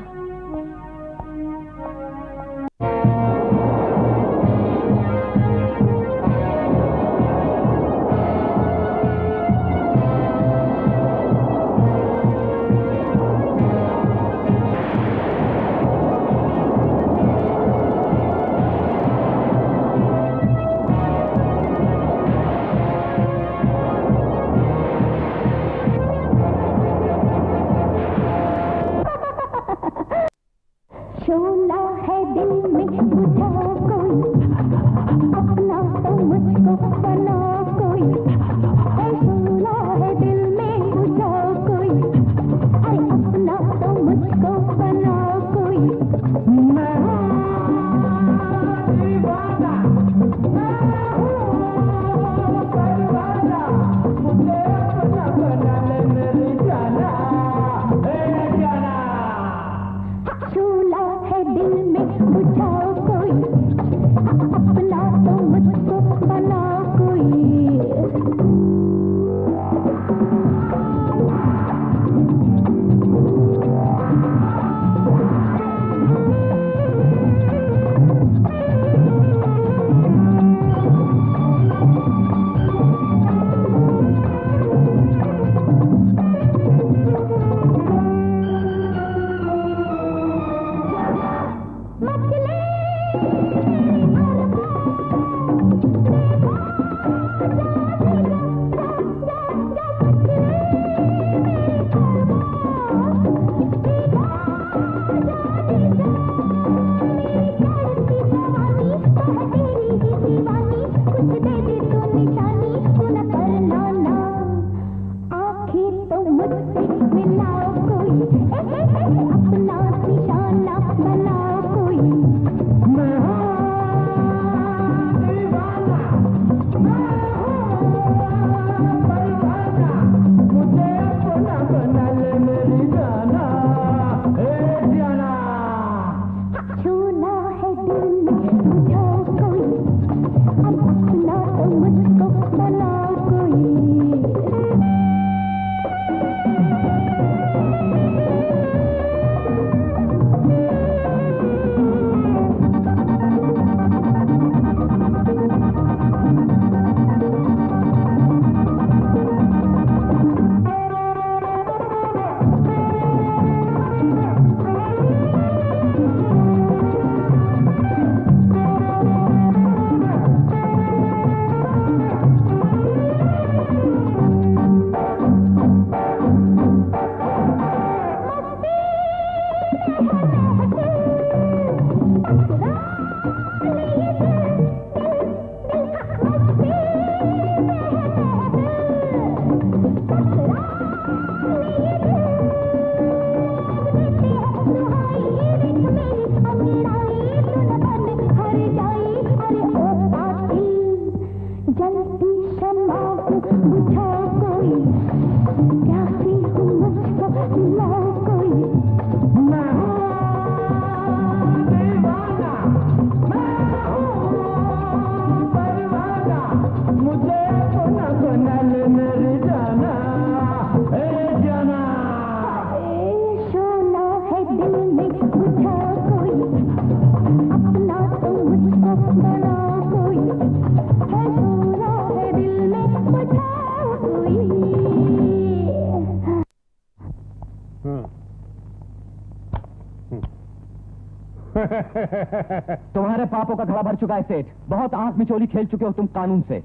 तुम्हारे पापों का घड़ा भर चुका है सेठ। बहुत आंख मिचोली खेल चुके हो तुम कानून से।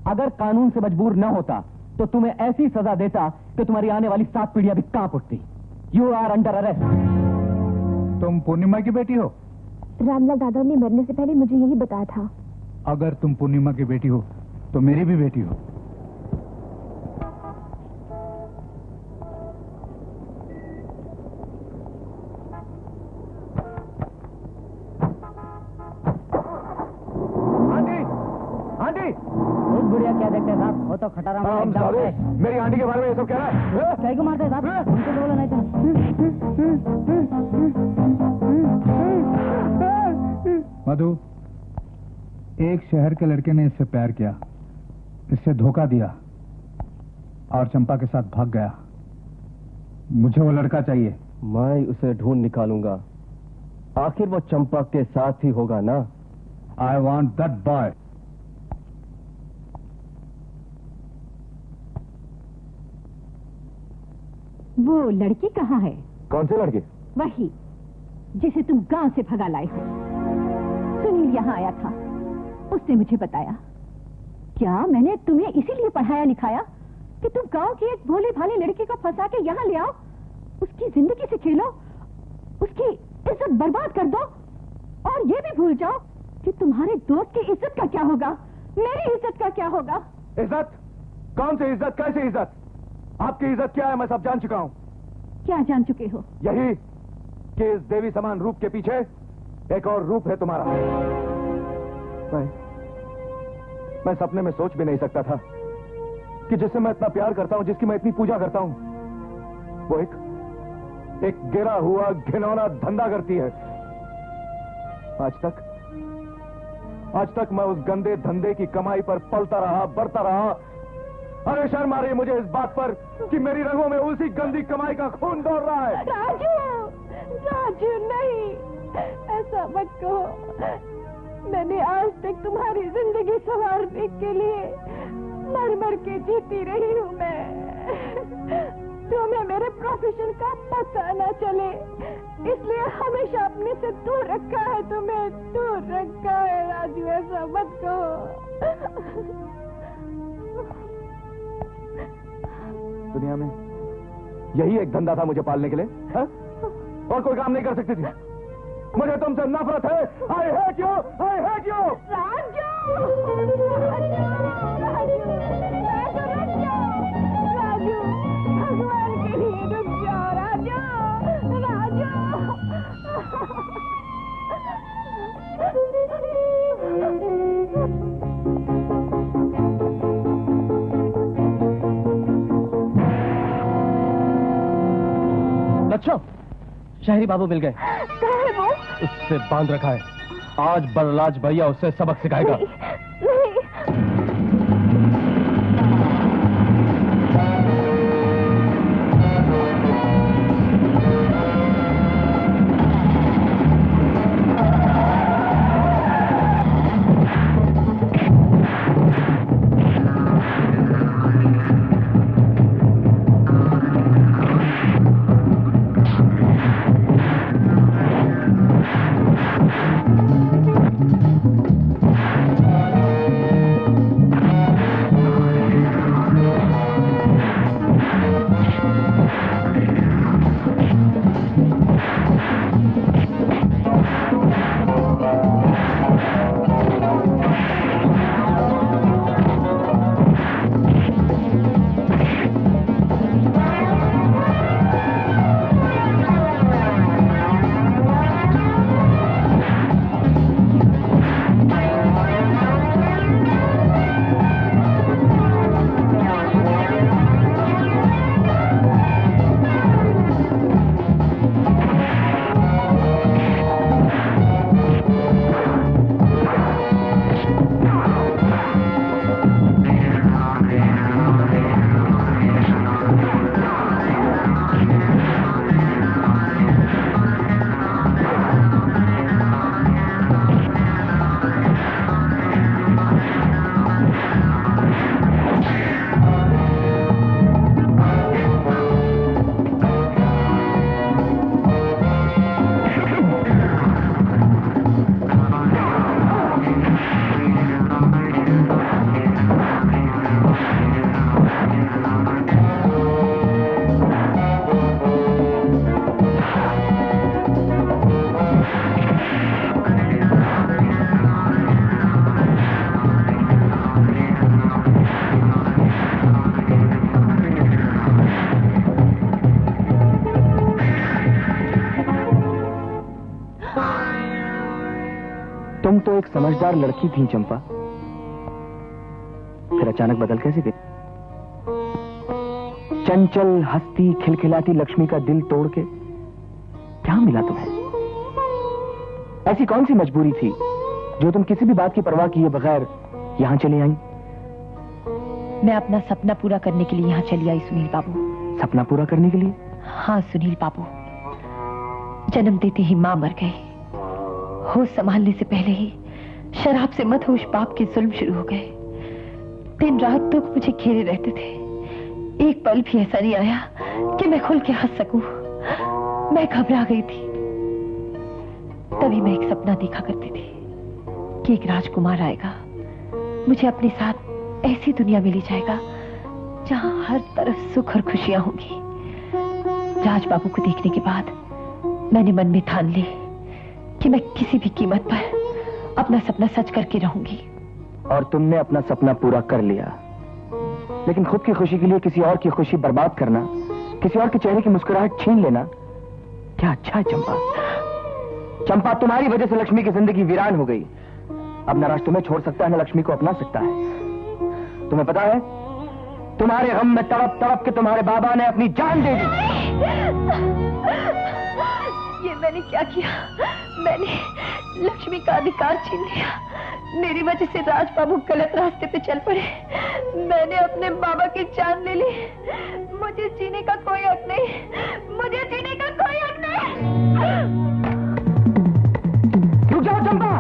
अगर कानून से मजबूर न होता तो तुम्हें ऐसी सजा देता कि तुम्हारी आने वाली 7 पीढ़ियां भी कांप उठती। You are under arrest. तुम पूर्णिमा की बेटी हो? रामलाल यादव ने मरने से पहले मुझे यही बताया था। अगर तुम पूर्णिमा की बेटी हो तो मेरी भी बेटी हो। बुढ़िया क्या देखते हैं साहब? वो तो खटारा मेरी आंटी के बारे में ये सब कह रहा है। क्या को मारते हैं साहब? उनको बोलो नहीं तो। मधु, एक शहर के लड़के ने इससे प्यार किया, इससे धोखा दिया और चंपा के साथ भाग गया। मुझे वो लड़का चाहिए। मैं उसे ढूंढ निकालूंगा। आखिर वो चंपा के साथ ही होगा ना? I want that boy. वो लड़की कहाँ है? कौन सी लड़की? वही जिसे तुम गांव से भगा लाए हो। सुनील यहाँ आया था, उसने मुझे बताया। क्या मैंने तुम्हें इसीलिए पढ़ाया लिखाया कि तुम गांव की एक भोली भाली लड़की को फंसा के यहाँ ले आओ, उसकी जिंदगी से खेलो, उसकी इज्जत बर्बाद कर दो और ये भी भूल जाओ कि तुम्हारे दोस्त की इज्जत का क्या होगा, मेरी इज्जत का क्या होगा? इज्जत? कौन सी इज्जत? कैसी इज्जत? आपकी इज्जत क्या है मैं सब जान चुका हूँ। क्या जान चुके हो? यही कि इस देवी समान रूप के पीछे एक और रूप है तुम्हारा। मैं सपने में सोच भी नहीं सकता था कि जिससे मैं इतना प्यार करता हूं, जिसकी मैं इतनी पूजा करता हूं, वो एक गिरा हुआ घिनौना धंधा करती है। आज तक मैं उस गंदे धंधे की कमाई पर पलता रहा, बढ़ता रहा। अरे शर्म आ रही है मुझे इस बात पर कि मेरी रगों में उसी गंदी कमाई का खून दौड़ रहा है। राजू, राजू नहीं, ऐसा मत कहो। मैंने आज तक तुम्हारी जिंदगी संवारने के लिए मर मर के जीती रही हूँ मैं। तुम्हें मेरे प्रोफेशन का पता न चले, इसलिए हमेशा अपने से दूर रखा है, तुम्हें दूर रखा है। राजू ऐसा मत कहो। दुनिया में यही एक धंधा था मुझे पालने के लिए, है? और कोई काम नहीं कर सकती थी। मुझे तुमसे नफरत है। I hate you, I hate you. Raju, Raju, भगवान के लिए रुक जाओ। राजू, अच्छा, शहरी बाबू मिल गए। कहाँ है वो? उससे बांध रखा है। आज बरलाज भैया उससे सबक सिखाएगा। समझदार लड़की थी चंपा, फिर अचानक बदल कैसे गई? चंचल, हंसती, खिलखिलाती लक्ष्मी का दिल तोड़ के क्या मिला तुम्हें? ऐसी कौन सी मजबूरी थी जो तुम किसी भी बात की परवाह किए बगैर यहां चली आई? मैं अपना सपना पूरा करने के लिए यहाँ चली आई सुनील बाबू। सपना पूरा करने के लिए? हाँ सुनील बाबू, जन्म देते ही माँ मर गई। होश संभालने से पहले ही शराब से मदहोश बाप के जुल्म शुरू हो गए। दिन रात दुख मुझे घेरे रहते थे। एक पल भी ऐसा नहीं आया कि मैं खुल के हंस सकूं। मैं घबरा गई थी। तभी मैं एक सपना देखा करती थी कि एक राजकुमार आएगा, मुझे अपने साथ ऐसी दुनिया में ले जाएगा जहां हर तरफ सुख और खुशियां होंगी। राज बाबू को देखने के बाद मैंने मन में ठान ली कि मैं किसी भी कीमत पर अपना सपना सच करके रहूंगी। और तुमने अपना सपना पूरा कर लिया, लेकिन खुद की खुशी के लिए किसी और की खुशी बर्बाद करना, किसी और के चेहरे की मुस्कुराहट छीन लेना क्या अच्छा है चंपा? चंपा, तुम्हारी वजह से लक्ष्मी की जिंदगी वीरान हो गई। अब न राज तुम्हें छोड़ सकता है, न लक्ष्मी को अपना सकता है। तुम्हें पता है, तुम्हारे गम में तड़प तड़प के तुम्हारे बाबा ने अपनी जान दे दी। ये मैंने क्या किया? मैंने लक्ष्मी का अधिकार छीन लिया। मेरी वजह से राज बाबू गलत रास्ते पे चल पड़े। मैंने अपने बाबा की जान ले ली। मुझे जीने का कोई हक नहीं। मुझे जीने का कोई हक नहीं। रुक जाओ चंपा।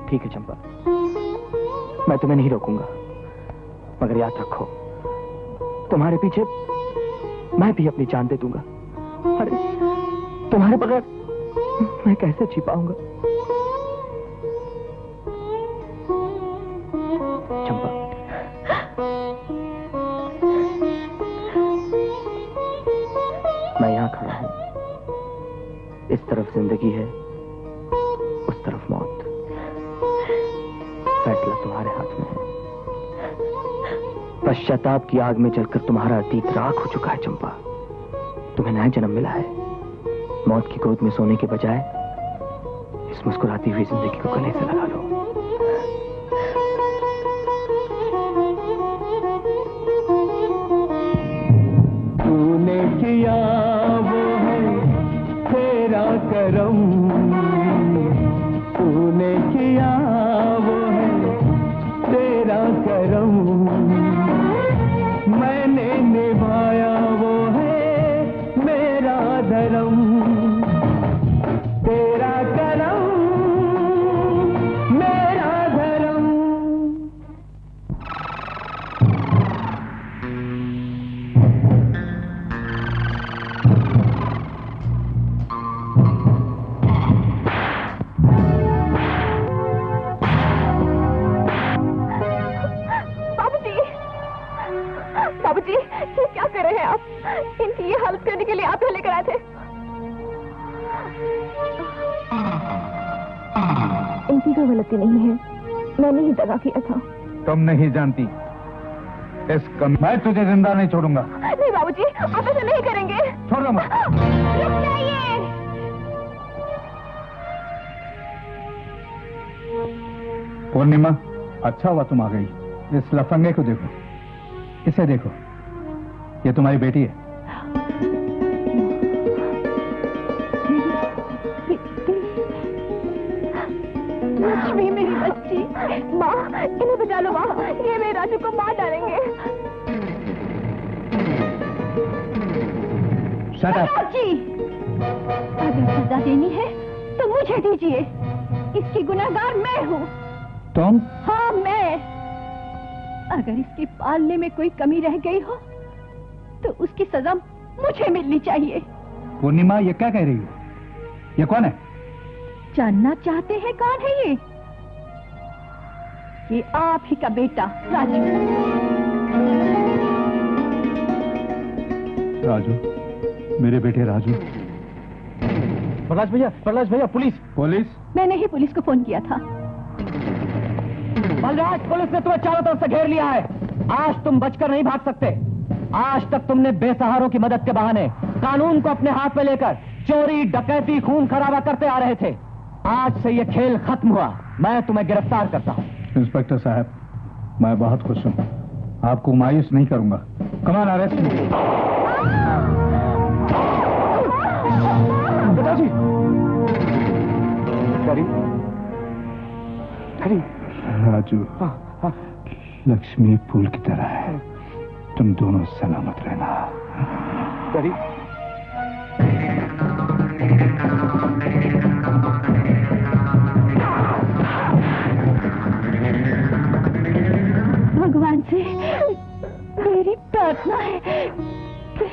ठीक है चंपा, मैं तुम्हें नहीं रोकूंगा, मगर याद रखो, तुम्हारे पीछे मैं भी अपनी जान दे दूंगा। अरे तुम्हारे बगैर मैं कैसे जी पाऊंगा? चंपा, मैं यहां खड़ा हूं। इस तरफ जिंदगी है, उस तरफ मौत। फैसला तुम्हारे हाथ में है। पश्चाताप की आग में जलकर तुम्हारा अतीत राख हो चुका है चंपा। तुम्हें नया जन्म मिला है। मौत की गोद में सोने के बजाय इस मुस्कुराती हुई जिंदगी को गले से लगा लो। तूने किया वो है तेरा करम, तूने किया वो है तेरा करम, मैंने निभाया वो है मेरा धर्म। तेरा करम मेरा धर्म। बाबूजी, ये क्या कर रहे हैं आप? इनकी ये हालत करने के लिए आप यहाँ लेकर आए थे। इनकी कोई गलती नहीं है, मैंने ही दगा किया था। तुम नहीं जानती, मैं तुझे जिंदा नहीं छोड़ूंगा। नहीं बाबूजी, आप ऐसा नहीं करेंगे। छोड़ दो मुझे। रुक जाइए। पूर्णिमा, अच्छा हुआ तुम आ गई। इस लफंगे को देखो, इसे देखो, ये तुम्हारी बेटी है। लक्ष्मी मेरी बच्ची। माँ, इन्हें बचा लो माँ, ये मेरे राजू को मार डालेंगे। Shut up. जी, अगर सजा देनी है तो मुझे दीजिए। इसकी गुनहगार मैं हूँ। तुम? हाँ मैं। अगर इसके पालने में कोई कमी रह गई हो तो उसकी सजा मुझे मिलनी चाहिए। पूर्णिमा, ये क्या कह रही हो? ये कौन है? जानना चाहते हैं कौन है ये? ये आप ही का बेटा राजू। राजू, मेरे बेटे राजू। प्रहलाद भैया, पुलिस। पुलिस? मैंने ही पुलिस को फोन किया था। बलराज, पुलिस ने तुम्हें चारों तरफ से घेर लिया है। आज तुम बचकर नहीं भाग सकते। आज तक तुमने बेसहारों की मदद के बहाने कानून को अपने हाथ में लेकर चोरी, डकैती, खून खराबा करते आ रहे थे। आज से ये खेल खत्म हुआ। मैं तुम्हें गिरफ्तार करता हूँ। इंस्पेक्टर साहब, मैं बहुत खुश हूँ। आपको मायूस नहीं करूंगा। कमान अरेस्ट मी। पिताजी। राजू, लक्ष्मी फूल की तरह है। तुम दोनों सलामत रहना। भगवान से मेरी प्रार्थना है कि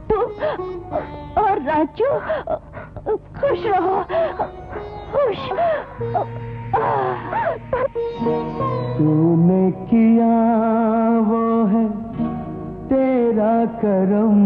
तुम और राजू खुश रहो। खुश। तूने किया वो है तेरा करम,